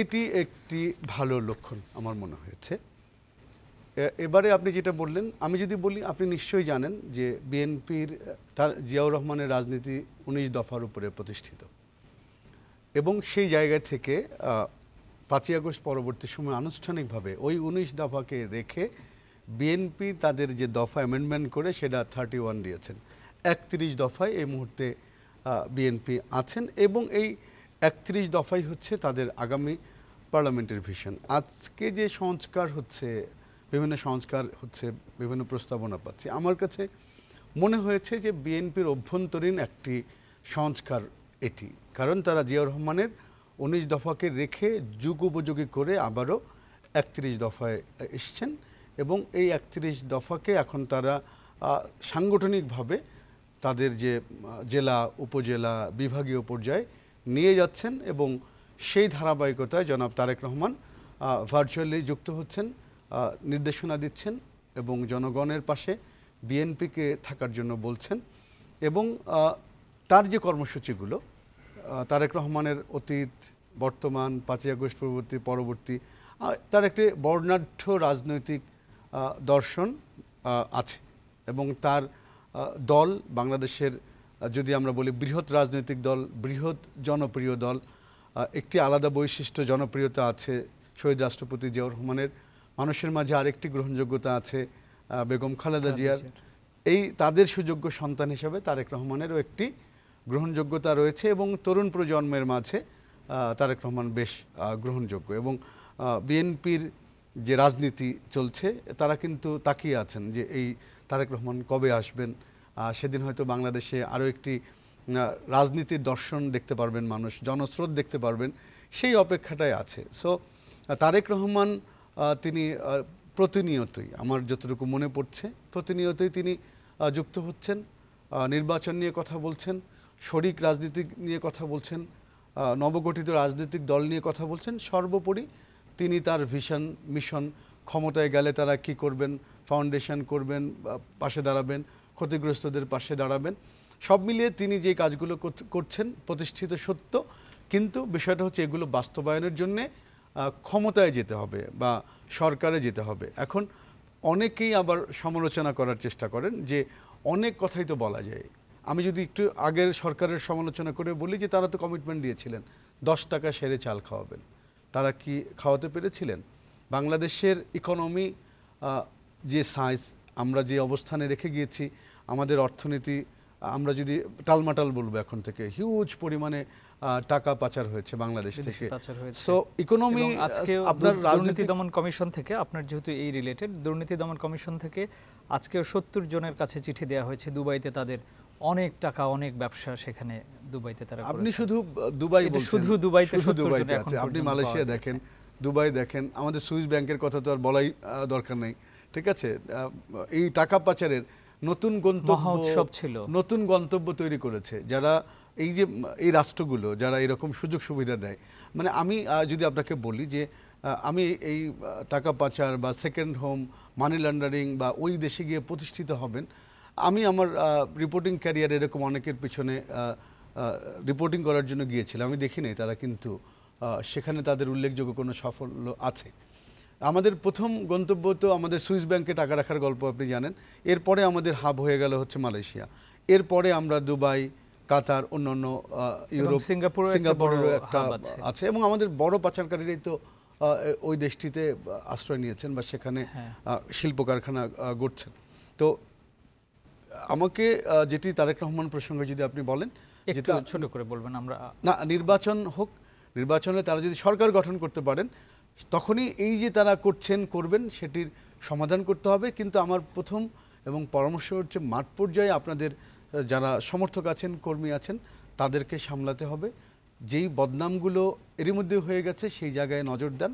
এটি একটি ভালো লক্ষণ আমার মনে হয়েছে। এবারে আপনি যেটা বললেন, আমি যদি বলি, আপনি নিশ্চয়ই জানেন যে বিএনপির তার জিয়াউর রহমানের রাজনীতি 19 দফার উপরে প্রতিষ্ঠিত এবং সেই জায়গা থেকে 5ই আগস্ট পরবর্তী সময় আনুষ্ঠানিকভাবে ওই 19 দফাকে রেখে বিএনপি তাদের যে দফা অ্যামেন্ডমেন্ট করে সেটা 31 দিয়েছেন। 31 দফায় এই মুহূর্তে বিএনপি আছেন এবং এই 31 দফাই হচ্ছে তাদের আগামী পার্লামেন্টের ভিশন। আজকে যে সংস্কার হচ্ছে, বিভিন্ন সংস্কার হচ্ছে, বিভিন্ন প্রস্তাবনা পাচ্ছি, আমার কাছে মনে হয়েছে যে বিএনপির অভ্যন্তরীণ একটি সংস্কার এটি, কারণ তারা জিয়াউর রহমানের 19 দফাকে রেখে যুগ উপযোগী করে আবারও 31 দফায় এসছেন এবং এই 31 দফাকে এখন তারা সাংগঠনিকভাবে তাদের যে জেলা, উপজেলা, বিভাগীয় পর্যায়ে নিয়ে যাচ্ছেন এবং সেই ধারাবাহিকতায় জনাব তারেক রহমান ভার্চুয়ালি যুক্ত হচ্ছেন, নির্দেশনা দিচ্ছেন এবং জনগণের পাশে বিএনপিকে থাকার জন্য বলছেন এবং তার যে কর্মসূচিগুলো তারেক রহমানের অতীত, বর্তমান, 5ই আগস্ট পরবর্তী তার একটি বর্ণাঢ্য রাজনৈতিক দর্শন আছে এবং তার দল বাংলাদেশের, যদি আমরা বলি বৃহৎ রাজনৈতিক দল, বৃহৎ জনপ্রিয় দল, একটি আলাদা বৈশিষ্ট্য জনপ্রিয়তা আছে শহীদ রাষ্ট্রপতি জিয়াউর রহমানের, মানুষের মাঝে আরেকটি গ্রহণযোগ্যতা আছে বেগম খালেদা জিয়ার। এই তাদের সুযোগ্য সন্তান হিসাবে তারেক রহমানেরও একটি গ্রহণযোগ্যতা রয়েছে এবং তরুণ প্রজন্মের মাঝে তারেক রহমান বেশ গ্রহণযোগ্য এবং বিএনপির যে রাজনীতি চলছে তারা কিন্তু তাকিয়ে আছেন যে এই তারেক রহমান কবে আসবেন। সেদিন হয়তো বাংলাদেশে আরও একটি রাজনীতির দর্শন দেখতে পারবেন, মানুষ জনস্রোত দেখতে পারবেন, সেই অপেক্ষাটাই আছে। সো তারেক রহমান তিনি প্রতিনিয়তই, আমার যতটুকু মনে পড়ছে, প্রতিনিয়তই তিনি যুক্ত হচ্ছেন, নির্বাচন নিয়ে কথা বলছেন, শরিক রাজনীতি নিয়ে কথা বলছেন, নবগঠিত রাজনৈতিক দল নিয়ে কথা বলছেন। সর্বোপরি তিনি তার ভিশন, মিশন, ক্ষমতায় গেলে তারা কি করবেন, ফাউন্ডেশন করবেন, পাশে দাঁড়াবেন, ক্ষতিগ্রস্তদের পাশে দাঁড়াবেন, সব মিলিয়ে তিনি যে কাজগুলো করছেন প্রতিষ্ঠিত সত্য, কিন্তু বিষয়টা হচ্ছে এগুলো বাস্তবায়নের জন্যে ক্ষমতায় যেতে হবে বা সরকারে যেতে হবে। এখন অনেকেই আবার সমালোচনা করার চেষ্টা করেন যে অনেক কথাই তো বলা যায়। আমি যদি একটু আগের সরকারের সমালোচনা করে বলি যে তারা তো কমিটমেন্ট দিয়েছিলেন 10 টাকা সেরে চাল খাওয়াবেন, তারা কি খাওয়াতে পেরেছিলেন? বাংলাদেশের ইকোনমি যে সাইজ, আমরা যে অবস্থানে রেখে গিয়েছি, আমাদের অর্থনীতি আমরা যদি টালমাটাল বলবো, এখন থেকে হিউজ পরিমাণে টাকা পাচার হয়েছে বাংলাদেশ থেকে। সো ইকোনমি, আপনার দুর্নীতি দমন কমিশন থেকে, আপনার যেহেতু এই রিলেটেড, দুর্নীতি দমন কমিশন থেকে আজকেও 70 জনের কাছে চিঠি দেওয়া হয়েছে। দুবাইতে তাদের অনেক টাকা, অনেক ব্যবসা সেখানে দুবাইতে তারা। আপনি শুধু দুবাই বলছেন, শুধু দুবাইতে, আপনি মালয়েশিয়া দেখেন, দুবাই দেখেন, আমাদের সুইস ব্যাংকের কথা তো আর বলাই দরকার নেই। ঠিক আছে, এই টাকা পাচারের নতুন গন্তব্য ছিল, নতুন গন্তব্য তৈরি করেছে যারা, এই যে এই রাষ্ট্রগুলো যারা এরকম সুযোগ সুবিধা দেয়। মানে আমি যদি আপনাকে বলি যে আমি এই টাকা পাচার বা সেকেন্ড হোম, মানি লন্ডারিং বা ওই দেশে গিয়ে প্রতিষ্ঠিত হবেন, আমি আমার রিপোর্টিং ক্যারিয়ার এরকম অনেকের পিছনে রিপোর্টিং করার জন্য গিয়েছিলাম, আমি দেখি নাই তারা কিন্তু সেখানে তাদের উল্লেখযোগ্য কোনো সাফল্য আছে। আমাদের প্রথম গন্তব্য তো আমাদের সুইস ব্যাংকে টাকা রাখার গল্প আপনি জানেন, এরপরে আমাদের হাব হয়ে গেল হচ্ছে মালয়েশিয়া, এরপরে আমরা দুবাই, কাতার, অন্যান্য ইউরোপ, সিঙ্গাপুরেরও একটা আছে এবং আমাদের বড় পাচারকারীরাই তো ওই দেশটিতে আশ্রয় নিয়েছেন বা সেখানে শিল্প কারখানা গড়ছেন। তো আমাকে যেটি তারেক রহমান প্রসঙ্গে যদি আপনি বলেন, একটু ছোট করে বলবেন। আমরা না, নির্বাচন হোক, নির্বাচনে তারা যদি সরকার গঠন করতে পারেন তখনই এই যে তারা করছেন, করবেন, সেটির সমাধান করতে হবে। কিন্তু আমার প্রথম এবং পরামর্শ হচ্ছে মাঠ পর্যায়ে আপনাদের যারা সমর্থক আছেন, কর্মী আছেন, তাদেরকে সামলাতে হবে। যেই বদনামগুলো এরই মধ্যে হয়ে গেছে সেই জায়গায় নজর দেন,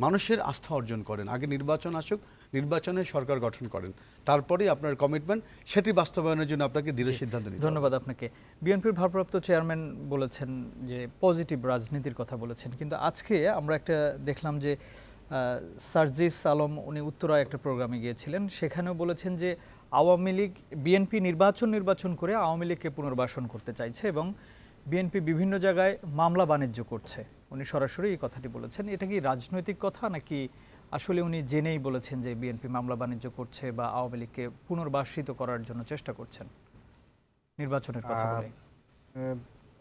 মানুষের আস্থা অর্জন করেন। আগে নির্বাচন আসুক, নির্বাচনে সরকার গঠন করেন, তারপরেই আপনার কমিটমেন্ট সেটি বাস্তবায়নের জন্য আপনাকে দৃঢ় সিদ্ধান্ত নিতে হবে। ধন্যবাদ আপনাকে। বিএনপির ভারপ্রাপ্ত চেয়ারম্যান বলেছেন যে পজিটিভ রাজনীতির কথা বলেছেন, কিন্তু আজকে আমরা একটা দেখলাম যে সার্জিস আলম উনি উত্তরায় একটা প্রোগ্রামে গিয়েছিলেন, সেখানেও বলেছেন যে আওয়ামী লীগ বিএনপি নির্বাচন করে আওয়ামী লীগকে পুনর্বাসন করতে চাইছে এবং বিএনপি বিভিন্ন জায়গায় মামলা বাণিজ্য করছে। উনি সরাসরি এই কথাটি বলেছেন। এটা কি রাজনৈতিক কথা নাকি আসলে উনি জেনেই বলেছেন যে বিএনপি মামলা বাণিজ্য করছে বা আওয়ামী লীগকে পুনর্বাসিত করার জন্য চেষ্টা করছেন নির্বাচনের কথা বলে?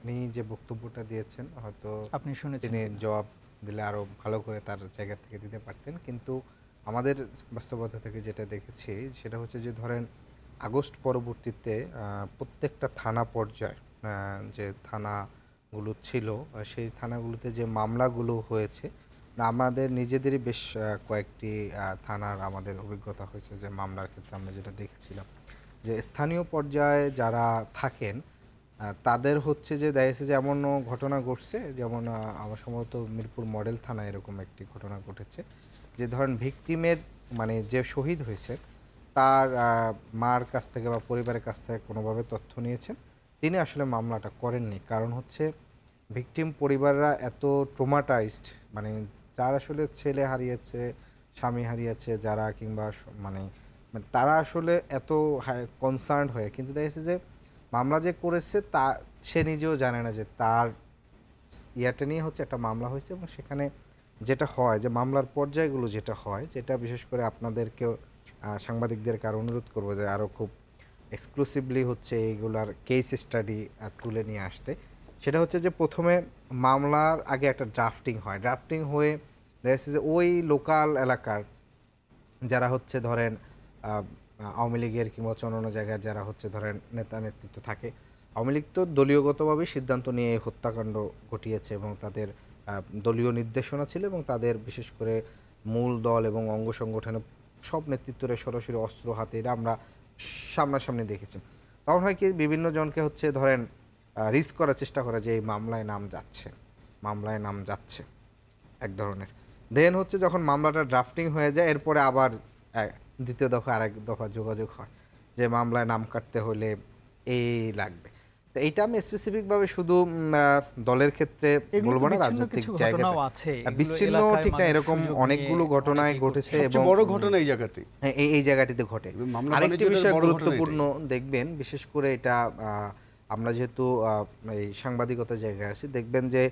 উনি যে বক্তব্যটা দিয়েছেন হয়তো আপনি শুনেছেন, তিনি জবাব দিলে আরো ভালো করে তার জায়গা থেকে দিতে পারতেন, কিন্তু আমাদের বাস্তবতা থেকে যেটা দেখেছি সেটা হচ্ছে যে ধরেন আগস্ট পরবর্তীতে প্রত্যেকটা থানা পর্যায়ে যে থানাগুলো ছিল সেই থানাগুলোতে যে মামলাগুলো হয়েছে, আমাদের নিজেদেরই বেশ কয়েকটি থানার আমাদের অভিজ্ঞতা হয়েছে যে মামলার ক্ষেত্রে আমরা যেটা দেখেছিলাম যে স্থানীয় পর্যায়ে যারা থাকেন তাদের হচ্ছে যে দেখা যাচ্ছে যে এমনও ঘটনা ঘটছে, যেমন আমার সম্ভবত মিরপুর মডেল থানায় এরকম একটি ঘটনা ঘটেছে যে ধরেন ভিকটিমের মানে যে শহীদ হয়েছে তার মার কাছ থেকে বা পরিবারের কাছ থেকে কোনোভাবে তথ্য নিয়েছেন, তিনি আসলে মামলাটা করেননি। কারণ হচ্ছে ভিকটিম পরিবাররা এত ট্রমাটাইজড, মানে যারা আসলে ছেলে হারিয়েছে, স্বামী হারিয়েছে যারা, কিংবা মানে তারা আসলে এত কনসার্ন হয়ে, কিন্তু দেখা যাচ্ছে যে মামলা যে করেছে তা সে নিজেও জানে না যে তার ইয়াটা নিয়ে হচ্ছে একটা মামলা হয়েছে। এবং সেখানে যেটা হয় যে মামলার পর্যায়গুলো যেটা হয়, যেটা বিশেষ করে আপনাদেরকেও সাংবাদিকদেরকে আরও অনুরোধ করবো যে আরও খুব এক্সক্লুসিভলি হচ্ছে এইগুলার কেস স্টাডি তুলে নিয়ে আসতে, সেটা হচ্ছে যে প্রথমে মামলার আগে একটা ড্রাফটিং হয়। ড্রাফটিং হয়ে দেখা যাচ্ছে যে ওই লোকাল এলাকার যারা হচ্ছে ধরেন আওয়ামী লীগের কিংবা অন্য জায়গায় যারা হচ্ছে ধরেন নেতা নেতৃত্ব থাকে, আওয়ামী লীগ তো দলীয়গতভাবে সিদ্ধান্ত নিয়ে হত্যাকাণ্ড ঘটিয়েছে এবং তাদের দলীয় নির্দেশনা ছিল এবং তাদের বিশেষ করে মূল দল এবং অঙ্গ সংগঠনের সব নেতৃত্বরে সরাসরি অস্ত্র হাতে, এটা আমরা সামনাসামনি দেখেছি। তখন হয় কি বিভিন্ন জনকে হচ্ছে ধরেন রিস্ক করার চেষ্টা করে যে এই মামলায় নাম যাচ্ছে এক ধরনের। দেন হচ্ছে যখন মামলাটা ড্রাফটিং হয়ে যায় এরপরে আবার দ্বিতীয় দফা আরেক দফা যোগাযোগ হয় যে মামলায় নাম কাটতে হলে এই লাগবে। তো এইটা আমি স্পেসিফিকভাবে শুধু দলের ক্ষেত্রে বলবো না, রাজনৈতিক জায়গাতে বিচ্ছিন্ন ঠিক না, এরকম অনেকগুলো ঘটনায় ঘটেছে এবং বড় ঘটনা এই জায়গাটিতে ঘটে। আরেকটি বিষয় গুরুত্বপূর্ণ দেখবেন, বিশেষ করে এটা আমরা যেহেতু এই সাংবাদিকতা জায়গায় আছি, দেখবেন যে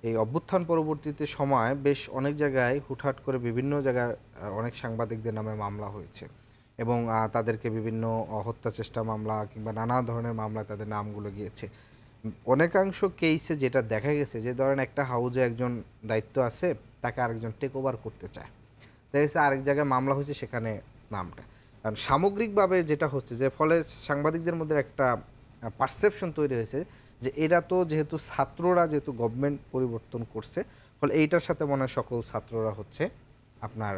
এই অভ্যুত্থান পরবর্তীতে সময় বেশ অনেক জায়গায় হুটহাট করে বিভিন্ন জায়গায় অনেক সাংবাদিকদের নামে মামলা হয়েছে এবং তাদেরকে বিভিন্ন হত্যা চেষ্টা মামলা কিংবা নানা ধরনের মামলায় তাদের নামগুলো গিয়েছে। অনেকাংশ কেসে যেটা দেখা গেছে যে ধরেন একটা হাউজে একজন দায়িত্ব আছে, তাকে আরেকজন টেক ওভার করতে চায়, দেখা গেছে আরেক জায়গায় মামলা হয়েছে সেখানে নামটা। কারণ সামগ্রিকভাবে যেটা হচ্ছে যে ফলে সাংবাদিকদের মধ্যে একটা পারসেপশন তৈরি হয়েছে যে এরা তো যেহেতু ছাত্ররা যেহেতু গভর্নমেন্ট পরিবর্তন করছে, ফলে এইটার সাথে মনে হয় সকল ছাত্ররা হচ্ছে আপনার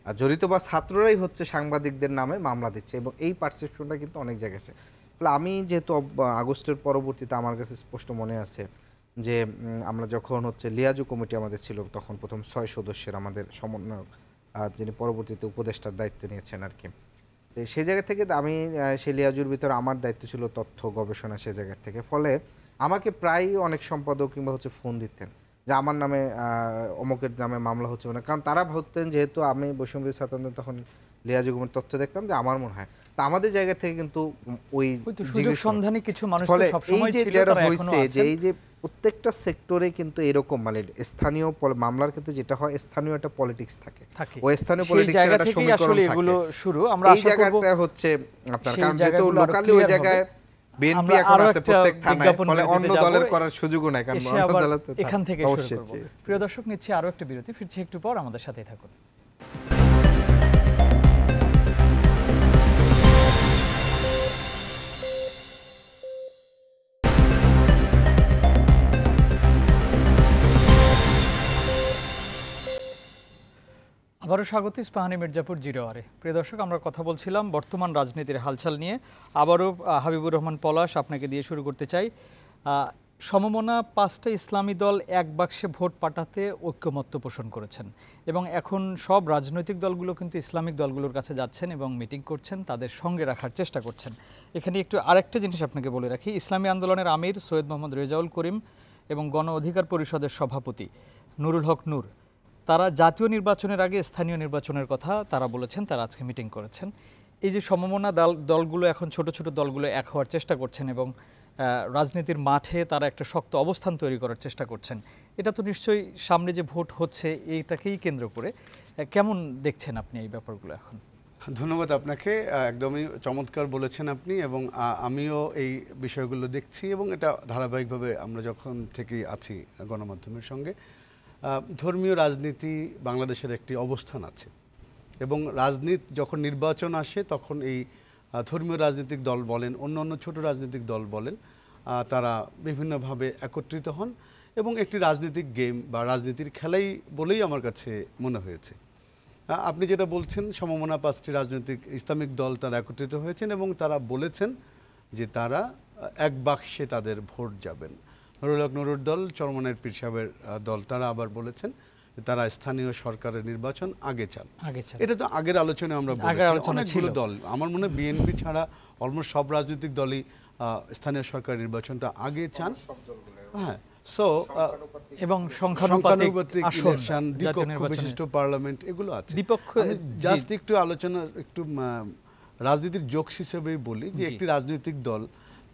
জড়িত বা ছাত্ররাই হচ্ছে সাংবাদিকদের নামে মামলা দিচ্ছে এবং এই পারসেপশনটা কিন্তু অনেক জায়গায় আছে। ফলে আমি যেহেতু আগস্টের পরবর্তীতে আমার কাছে স্পষ্ট মনে আছে যে আমরা যখন হচ্ছে লিয়াজু কমিটি আমাদের ছিল, তখন প্রথম 6 সদস্যের আমাদের সমন্বয়ক যিনি পরবর্তীতে উপদেষ্টার দায়িত্ব নিয়েছেন আর কি, তো সেই জায়গা থেকে আমি সেই লিয়াজুর ভিতরে আমার দায়িত্ব ছিল তথ্য গবেষণা সে জায়গার থেকে। ফলে আমাকে প্রায় অনেক সম্পাদক কিংবা হচ্ছে ফোন দিতেন যে আমার নামে অমুকের নামে মামলা হচ্ছে না, কারণ তারা ভাবতেন যেহেতু আমি বৈষম্যবিরোধী ছাত্র আন্দোলন তখন লিয়াজু কমিটির তথ্য দেখতাম যে আমার মনে হয়, তো আমাদের জায়গা থেকে কিন্তু ওই সুযোগ সন্ধানী কিছু মানুষ তো সব সময় ছিল, তারা এখনো আছেন। যে এই যে প্রত্যেকটা সেক্টরে কিন্তু এরকম মানে স্থানীয় মামলার ক্ষেত্রে যেটা হয় স্থানীয় একটা পলিটিক্স থাকে, ওই স্থানীয় পলিটিক্সের একটা সমীকরণ থাকে, এগুলো শুরু আমরা আশা করব এই জায়গাটা হচ্ছে আপনার, কারণ যেহেতু লোকালি ওই জায়গায় বিএনপি এখন আছে প্রত্যেক থানায়, ফলে অন্য দলের করার সুযোগও নাই, কারণ অন্য দল এখান থেকে শুরু করব। প্রিয় দর্শক, নিচ্ছি আরো একটা বিরতি, ফিরছি একটু পর, আমাদের সাথেই থাকুন। আবারও স্বাগত ইস্পাহানি মির্জাপুর জিরোয়ারে। প্রিয় দর্শক, আমরা কথা বলছিলাম বর্তমান রাজনীতির হালচাল নিয়ে। আবারও হাবিবুর রহমান পলাশ আপনাকে দিয়ে শুরু করতে চাই। সমমনা 5টা ইসলামী দল এক বাক্সে ভোট পাঠাতে ঐক্যমত্য পোষণ করেছেন এবং এখন সব রাজনৈতিক দলগুলো কিন্তু ইসলামিক দলগুলোর কাছে যাচ্ছেন এবং মিটিং করছেন, তাদের সঙ্গে রাখার চেষ্টা করছেন। এখানে একটু আরেকটা জিনিস আপনাকে বলে রাখি, ইসলামী আন্দোলনের আমির সৈয়দ মোহাম্মদ রেজাউল করিম এবং গণ অধিকার পরিষদের সভাপতি নুরুল হক নূর তারা জাতীয় নির্বাচনের আগে স্থানীয় নির্বাচনের কথা তারা বলেছেন, তারা আজকে মিটিং করেছেন। এই যে সমমনা দলগুলো এখন ছোট ছোট দলগুলো এক হওয়ার চেষ্টা করছেন এবং রাজনীতির মাঠে তারা একটা শক্ত অবস্থান তৈরি করার চেষ্টা করছেন, এটা তো নিশ্চয়ই সামনে যে ভোট হচ্ছে এইটাকেই কেন্দ্র করে কেমন দেখছেন আপনি এই ব্যাপারগুলো এখন? ধন্যবাদ আপনাকে, একদমই চমৎকার বলেছেন আপনি, এবং আমিও এই বিষয়গুলো দেখছি এবং এটা ধারাবাহিকভাবে আমরা যখন থেকে আছি গণমাধ্যমের সঙ্গে। ধর্মীয় রাজনীতি বাংলাদেশের একটি অবস্থান আছে এবং রাজনীতি যখন নির্বাচন আসে তখন এই ধর্মীয় রাজনৈতিক দল বলেন, অন্য ছোট রাজনৈতিক দল বলেন, তারা বিভিন্নভাবে একত্রিত হন এবং একটি রাজনৈতিক গেম বা রাজনীতির খেলাই বলেই আমার কাছে মনে হয়েছে। আপনি যেটা বলছেন, সমমনা 5টি রাজনৈতিক ইসলামিক দল তারা একত্রিত হয়েছেন এবং তারা বলেছেন যে তারা এক বাক্সে তাদের ভোট যাবেন। নুরুল হক নুরুর দল, চরমনায়ের পীর সাহেবের দল, তারা আবার বলেছেন যে তারা স্থানীয় সরকারের নির্বাচন আগে চান। এটা তো আগের আলোচনায় আমরা বলেছি, অনেকগুলো দল, আমার মনে হয় বিএনপি ছাড়া অলমোস্ট সব রাজনৈতিক দলই স্থানীয় সরকার নির্বাচনটা আগে চান। হ্যাঁ, সো এবং সংখ্যানুপাতিক ইলেকশন, দ্বিকক্ষ বিশিষ্ট পার্লামেন্ট, এগুলো আছে। জাস্ট একটু আলোচনা, একটু রাজনীতির জোকস হিসেবেই বলি যে একটি রাজনৈতিক দল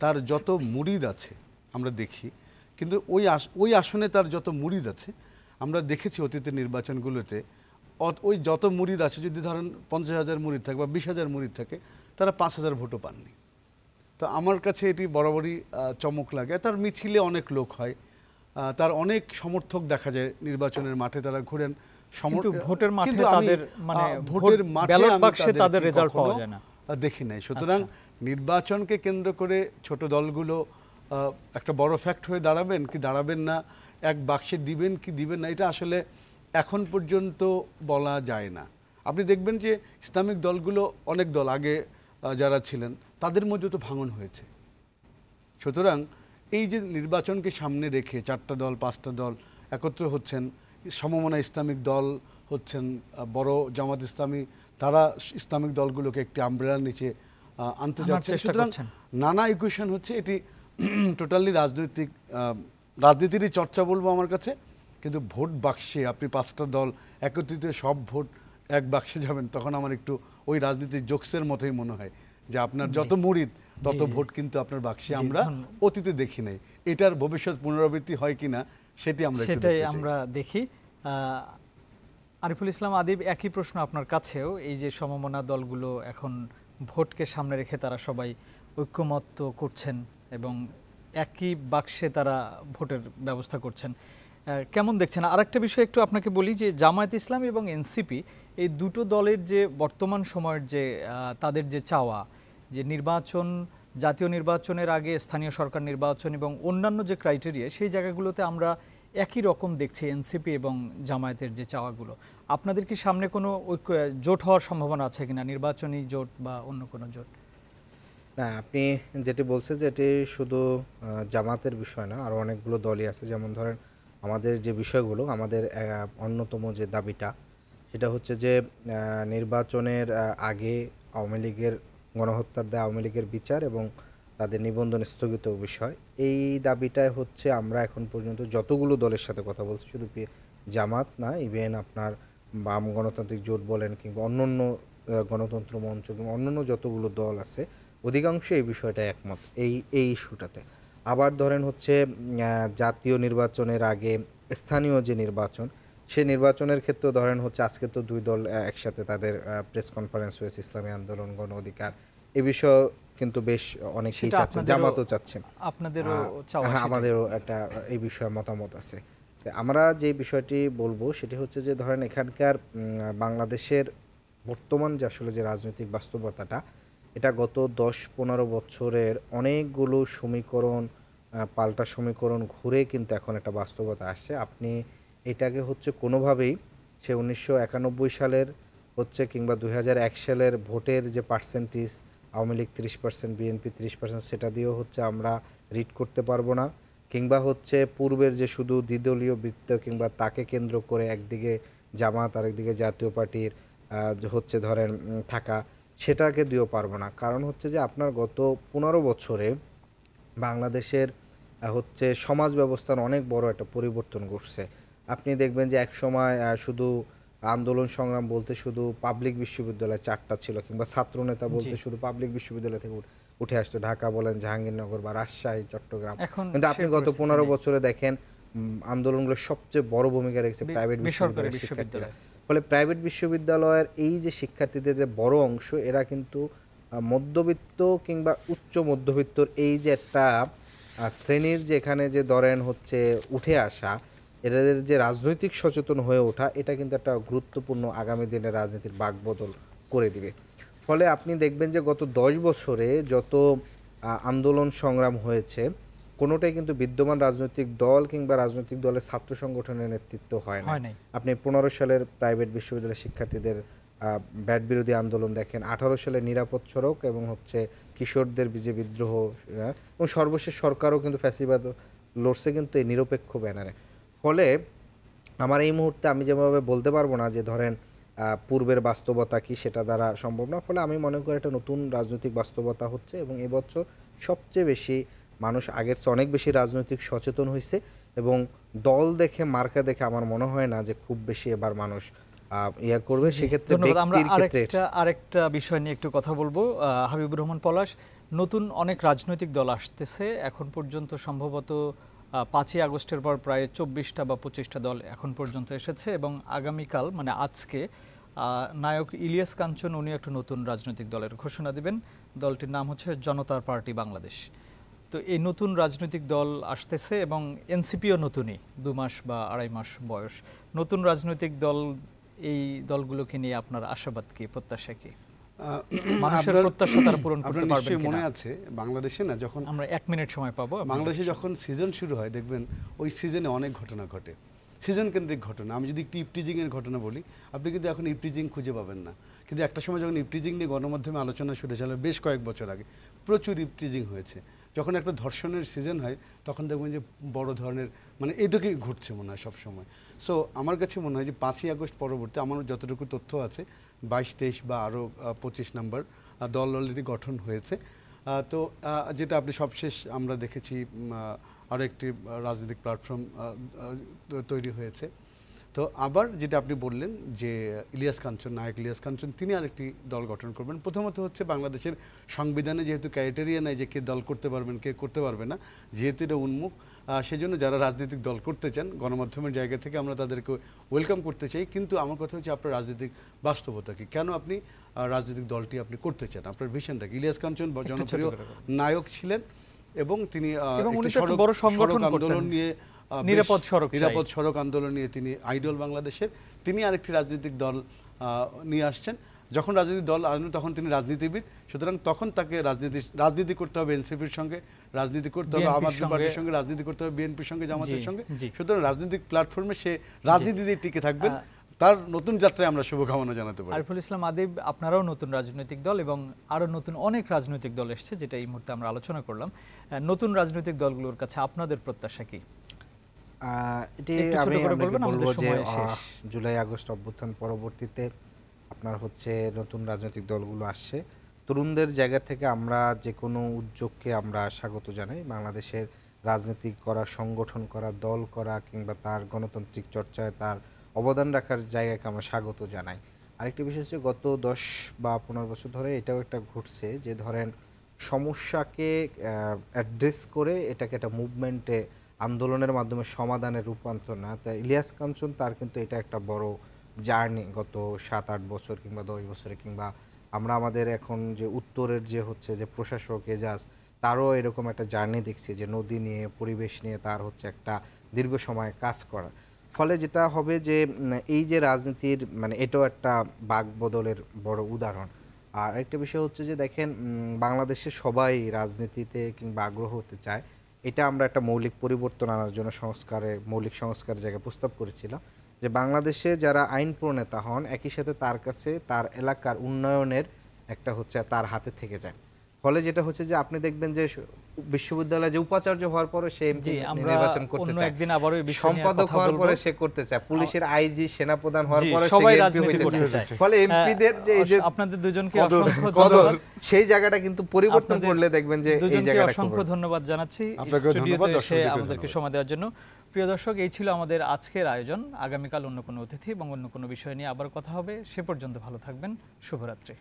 তার যত মুরিদ আছে আমরা দেখি, কিন্তু ওই আসনে তার যত মুরিদ আছে আমরা দেখেছি অতীতের নির্বাচনগুলোতে, ওই যত মুরিদ আছে, যদি ধরেন 50,000 মুরিদ থাকে বা 20,000 মুরিদ থাকে, তারা 5,000 ভোটও পাননি। তো আমার কাছে এটি বরাবরই চমক লাগে। তার মিছিলে অনেক লোক হয়, তার অনেক সমর্থক দেখা যায় নির্বাচনের মাঠে, তারা ঘুরেন, ভোটের মাঠে তাদের মানে ভোটের ব্যালট বাক্সে তাদের রেজাল্ট পাওয়া যায় না, দেখি নাই। সুতরাং নির্বাচনকে কেন্দ্র করে ছোট দলগুলো একটা বড় ফ্যাক্ট হয়ে দাঁড়াবেন কি দাঁড়াবেন না, এক বাক্সে দিবেন কি দিবেন না, এটা আসলে এখন পর্যন্ত বলা যায় না। আপনি দেখবেন যে ইসলামিক দলগুলো, অনেক দল আগে যারা ছিলেন তাদের মধ্যে তো ভাঙন হয়েছে। সুতরাং এই যে নির্বাচনকে সামনে রেখে 4টা দল 5টা দল একত্র হচ্ছেন, সমমনা ইসলামিক দল হচ্ছেন, বড় জামাত ইসলামী, তারা ইসলামিক দলগুলোকে একটি আমব্রেলার নিচে আনতে যাচ্ছে। সুতরাং নানা ইকুয়েশন হচ্ছে, এটি টোটালি রাজনীতিরই চর্চা বলবো আমার কাছে। কিন্তু ভোট বাক্সে আপনি 5টা দল একত্রিত সব ভোট এক বাক্সে যাবেন, তখন আমার একটু ওই রাজনীতির জোকসের মতোই মনে হয় যে আপনার যত মুরিদ তত ভোট কিন্তু আপনার বাক্সে আমরা অতীতে দেখি নাই। এটার ভবিষ্যৎ পুনরাবৃত্তি হয় কিনা সেটাই আমরা দেখি। আরিফুল ইসলাম আদিব, একই প্রশ্ন আপনার কাছেও। এই যে সমমনা দলগুলো এখন ভোটকে সামনে রেখে তারা সবাই ঐক্যমত্য করছেন এবং একই বাক্সে তারা ভোটের ব্যবস্থা করছেন, কেমন দেখছেন? আরেকটা বিষয় একটু আপনাকে বলি যে জামায়াত ইসলামী এবং এনসিপি, এই দুটো দলের যে বর্তমান সময়ের যে তাদের যে চাওয়া, যে নির্বাচন, জাতীয় নির্বাচনের আগে স্থানীয় সরকার নির্বাচন এবং অন্যান্য যে ক্রাইটেরিয়া, সেই জায়গাগুলোতে আমরা একই রকম দেখছি এনসিপি এবং জামায়াতের যে চাওয়াগুলো। আপনাদের কি সামনে কোনো ঐক্য জোট হওয়ার সম্ভাবনা আছে কিনা, নির্বাচনী জোট বা অন্য কোনো জোট? না, আপনি যেটি বলছেন যে এটি শুধু জামাতের বিষয় না, আরও অনেকগুলো দলই আছে। যেমন ধরেন আমাদের যে বিষয়গুলো, আমাদের অন্যতম যে দাবিটা, সেটা হচ্ছে যে নির্বাচনের আগে আওয়ামী লীগের গণহত্যার দায় আওয়ামী লীগের বিচার এবং তাদের নিবন্ধন স্থগিত বিষয়। এই দাবিটাই হচ্ছে আমরা এখন পর্যন্ত যতগুলো দলের সাথে কথা বলছি, শুধু জামাত না, ইভেন আপনার বাম গণতান্ত্রিক জোট বলেন কিংবা অন্যান্য গণতন্ত্র মঞ্চ কিংবা অন্যান্য যতগুলো দল আছে, অধিকাংশ এই বিষয়টা একমত এই ইস্যুটাতে। আবার ধরেন হচ্ছে জাতীয় নির্বাচনের আগে স্থানীয় যে নির্বাচন, সেই নির্বাচনের ক্ষেত্রেও ধরেন হচ্ছে আজকে তো দুই দল একসাথে তাদের প্রেস কনফারেন্স হয়েছে, ইসলামী আন্দোলন, গণ অধিকার, এ বিষয়ে কিন্তু বেশ অনেকেই চাচ্ছেন, জামাতও চাচ্ছেন, আমাদেরও একটা এই বিষয়ে মতামত আছে। আমরা যে বিষয়টি বলবো সেটি হচ্ছে যে ধরেন এখানকার বাংলাদেশের বর্তমান যে আসলে যে রাজনৈতিক বাস্তবতাটা, এটা গত 10-15 বছরের অনেকগুলো সমীকরণ, পাল্টা সমীকরণ ঘুরে কিন্তু এখন একটা বাস্তবতা আসছে। আপনি এটাকে হচ্ছে কোনোভাবেই সে 1991 সালের হচ্ছে কিংবা 2001 সালের ভোটের যে পার্সেন্টেজ, আওয়ামী লীগ 30%, বিএনপি 30%, সেটা দিয়েও হচ্ছে আমরা রিড করতে পারবো না। কিংবা হচ্ছে পূর্বের যে শুধু দ্বিদলীয় বৃত্ত কিংবা তাকে কেন্দ্র করে একদিকে জামাত আরেকদিকে জাতীয় পার্টির হচ্ছে ধরেন থাকা, সেটাকে দিয়েও পারবো না। কারণ হচ্ছে যে আপনার গত 15 বছরে বাংলাদেশের হচ্ছে সমাজ ব্যবস্থার অনেক বড় একটা পরিবর্তন ঘটছে। আপনি দেখবেন যে একসময় শুধু আন্দোলন সংগ্রাম বলতে শুধু পাবলিক বিশ্ববিদ্যালয় 4টা ছিল, কিংবা ছাত্রনেতা বলতে শুধু পাবলিক বিশ্ববিদ্যালয় থেকে উঠে আসতো, ঢাকা বলেন, জাহাঙ্গীরনগর বা রাজশাহী, চট্টগ্রাম। কিন্তু আপনি গত 15 বছরে দেখেন আন্দোলনগুলো সবচেয়ে বড় ভূমিকা রেখেছে প্রাইভেট বিশ্ববিদ্যালয়। ফলে প্রাইভেট বিশ্ববিদ্যালয়ের এই যে শিক্ষার্থীদের যে বড় অংশ, এরা কিন্তু মধ্যবিত্ত কিংবা উচ্চ মধ্যবিত্তর এই যে একটা শ্রেণীর যে এখানে যে ধরেন হচ্ছে উঠে আসা, এদের যে রাজনৈতিক সচেতন হয়ে ওঠা, এটা কিন্তু একটা গুরুত্বপূর্ণ আগামী দিনের রাজনীতির বাকবদল করে দিবে। ফলে আপনি দেখবেন যে গত 10 বছরে যত আন্দোলন সংগ্রাম হয়েছে, কোনোটাই কিন্তু বিদ্যমান রাজনৈতিক দল কিংবা রাজনৈতিক দলের ছাত্র সংগঠনের নেতৃত্ব হয় না। আপনি 15 সালের প্রাইভেট বিশ্ববিদ্যালয়ের শিক্ষার্থীদের ব্যাট বিরোধী আন্দোলন দেখেন, 18 সালে নিরাপদ সড়ক এবং হচ্ছে কিশোরদের যে বিদ্রোহ, এবং সর্বশেষ সরকারও কিন্তু ফ্যাসিবাদ লড়ছে কিন্তু এই নিরপেক্ষ ব্যানারে। ফলে আমার এই মুহূর্তে আমি যেভাবে বলতে পারবো না যে ধরেন পূর্বের বাস্তবতা কি, সেটা দ্বারা সম্ভব না। ফলে আমি মনে করি একটা নতুন রাজনৈতিক বাস্তবতা হচ্ছে, এবং এবছর সবচেয়ে বেশি মানুষ আগের চেয়ে অনেক বেশি রাজনৈতিক সচেতন হয়েছে, এবং দল দেখে মার্কা দেখে আমার মনে হয় না যে খুব বেশি এবার মানুষ ইয়া করবে। সেক্ষেত্রে আরেকটা বিষয় নিয়ে একটু কথা বলবো। হাবিবুর রহমান পলাশ, নতুন অনেক রাজনৈতিক দল আসতেছে, এখন পর্যন্ত সম্ভবত 5ই আগস্টের পর প্রায় 24টা বা 25টা দল এখন পর্যন্ত এসেছে, এবং আগামীকাল মানে আজকে নায়ক ইলিয়াস কাঞ্চন উনি একটা নতুন রাজনৈতিক দলের ঘোষণা দিবেন। দলটির নাম হচ্ছে জনতার পার্টি বাংলাদেশ। তো এই নতুন রাজনৈতিক দল আসতেছে, এবং এনসিপিও নতুনই, 2 মাস বা 2.5 মাস বয়স। নতুন রাজনৈতিক দল, এই দলগুলোকে নিয়ে আপনার আশাবাদ কি, প্রত্যাশা কি? মানুষের প্রত্যাশা তারা পূরণ করতে পারবে কিনা? মনে আছে বাংলাদেশে না, যখন আমরা 1 মিনিট সময় পাবো, বাংলাদেশে যখন সিজন শুরু হয় দেখবেন ওই সিজনে অনেক ঘটনা ঘটে, সিজন কেন্দ্রিক ঘটনা। আমি যদি একটি ইপটিজিংয়ের ঘটনা বলি, আপনি কিন্তু এখন ইপটিজিং খুঁজে পাবেন না, কিন্তু একটা সময় যখন ইপটিজিং নিয়ে গণমাধ্যমে আলোচনা শুরু হয়েছিল বেশ কয়েক বছর আগে, প্রচুর ইপটিজিং হয়েছে। যখন একটা ধর্ষণের সিজন হয় তখন দেখবেন যে বড় ধরনের মানে এটুকুই ঘটছে মনে হয় সবসময়। সো আমার কাছে মনে হয় যে 5ই আগস্ট পরবর্তী আমার যতটুকু তথ্য আছে 22, 23 বা আরও 25 নম্বর দল অলরেডি গঠন হয়েছে। তো যেটা আপনি সবশেষ আমরা দেখেছি আরও একটি রাজনৈতিক প্ল্যাটফর্ম তৈরি হয়েছে। তো আবার যেটা আপনি বললেন যে ইলিয়াস কাঞ্চন, নায়ক ইলিয়াস কাঞ্চন, তিনি আরেকটি দল গঠন করবেন। প্রথমত হচ্ছে বাংলাদেশের সংবিধানে যেহেতু ক্রাইটেরিয়া নাই যে কে দল করতে পারবেন কে করতে পারবে না, যেহেতু এটা উন্মুখ, সেজন্য যারা রাজনৈতিক দল করতে চান গণমাধ্যমের জায়গা থেকে আমরা তাদেরকে ওয়েলকাম করতে চাই। কিন্তু আমার কথা হচ্ছে আপনার রাজনৈতিক বাস্তবতা কি, কেন আপনি রাজনৈতিক দলটি আপনি করতে চান, আপনার ভিশনটা কি? ইলিয়াস কাঞ্চন জনপ্রিয় নায়ক ছিলেন, এবং তিনি সড়ক আন্দোলন নিয়ে, নিরাপদ সড়ক আন্দোলন নিয়ে তিনি আইডল বাংলাদেশের। তিনি আরেকটি রাজনৈতিক দল নিয়ে আসছেন। যখন রাজনৈতিক দল আসবেন তখন তিনি রাজনীতিবিদ, সুতরাং তখন তাকে রাজনীতি করতে হবে এনসিপির সঙ্গে, রাজনীতি করতে হবে আম আদমি পার্টির সঙ্গে, রাজনীতি করতে হবে বিএনপির সঙ্গে, জামাতের সঙ্গে। সুতরাং রাজনৈতিক প্ল্যাটফর্মে সে রাজনীতি দিয়ে টিকে থাকবেন। তার নতুন যাত্রায় আমরা শুভকামনা জানাতে পারি। আরিফুল ইসলাম আদিব, আপনারাও নতুন রাজনৈতিক দল, এবং আরো নতুন অনেক রাজনৈতিক দল এসছে, যেটা এই মুহূর্তে আমরা আলোচনা করলাম। নতুন রাজনৈতিক দলগুলোর কাছে আপনাদের প্রত্যাশা কি? এটি আমি বলবো যে জুলাই আগস্ট অভ্যুত্থান পরবর্তীতে আপনার হচ্ছে নতুন রাজনৈতিক দলগুলো আসছে। তরুণদের জায়গা থেকে আমরা যে কোনো উদ্যোগকে আমরা স্বাগত জানাই। বাংলাদেশের রাজনীতি করা, সংগঠন করা, দল করা কিংবা তার গণতান্ত্রিক চর্চায় তার অবদান রাখার জায়গাকে আমরা স্বাগত জানাই। আরেকটি বিষয় হচ্ছে গত 10 বা 15 বছর ধরে এটাও একটা ঘটছে যে ধরেন সমস্যাকে অ্যাড্রেস করে এটাকে একটা মুভমেন্টে, আন্দোলনের মাধ্যমে সমাধানের রূপান্তর না। তাই ইলিয়াস কাঞ্চন তার কিন্তু এটা একটা বড় জার্নি গত 7-8 বছর কিংবা 10 বছরে, কিংবা আমরা আমাদের এখন যে উত্তরের যে হচ্ছে যে প্রশাসক এজাজ, তারও এরকম একটা জার্নি দেখছি যে নদী নিয়ে, পরিবেশ নিয়ে তার হচ্ছে একটা দীর্ঘ সময় কাজ করা। ফলে যেটা হবে যে এই যে রাজনীতির মানে এটাও একটা বাক বদলের বড় উদাহরণ। আর একটা বিষয় হচ্ছে যে দেখেন বাংলাদেশে সবাই রাজনীতিতে কিংবা আগ্রহ হতে চায়। এটা আমরা একটা মৌলিক পরিবর্তন আনার জন্য মৌলিক সংস্কার জায়গায় প্রস্তাব করেছিলাম যে বাংলাদেশে যারা আইন প্রণেতা হন একই সাথে তার কাছে তার এলাকার উন্নয়নের একটা হচ্ছে তার হাতে থেকে যায়। ফলে যেটা হচ্ছে যে আপনি দেখবেন যে বিশ্ববিদ্যালয়ে যে উপাচার্য হওয়ার পরে সে নির্বাচন করতে চায়, সম্পাদক হওয়ার পরে সে করতে চায়, পুলিশের আইজি, সেনাপ্রধান হওয়ার পরে সবাই রাজনীতি করতে চায়। ফলে এমপিদের যে এই যে আপনাদের দুজনকে অসংখ্য ধন্যবাদ, সেই জায়গাটা কিন্তু পরিবর্তন করলে দেখবেন যে এই জায়গাটা। অসংখ্য ধন্যবাদ জানাচ্ছি স্টুডিওতে এসে আমাদেরকে সময় দেওয়ার জন্য। প্রিয় দর্শক, এই ছিল আমাদের আজকের আয়োজন। আগামীকাল অন্য কোনো অতিথি এবং অন্য কোনো বিষয় নিয়ে আবার কথা হবে। সে পর্যন্ত ভালো থাকবেন। শুভরাত্রি।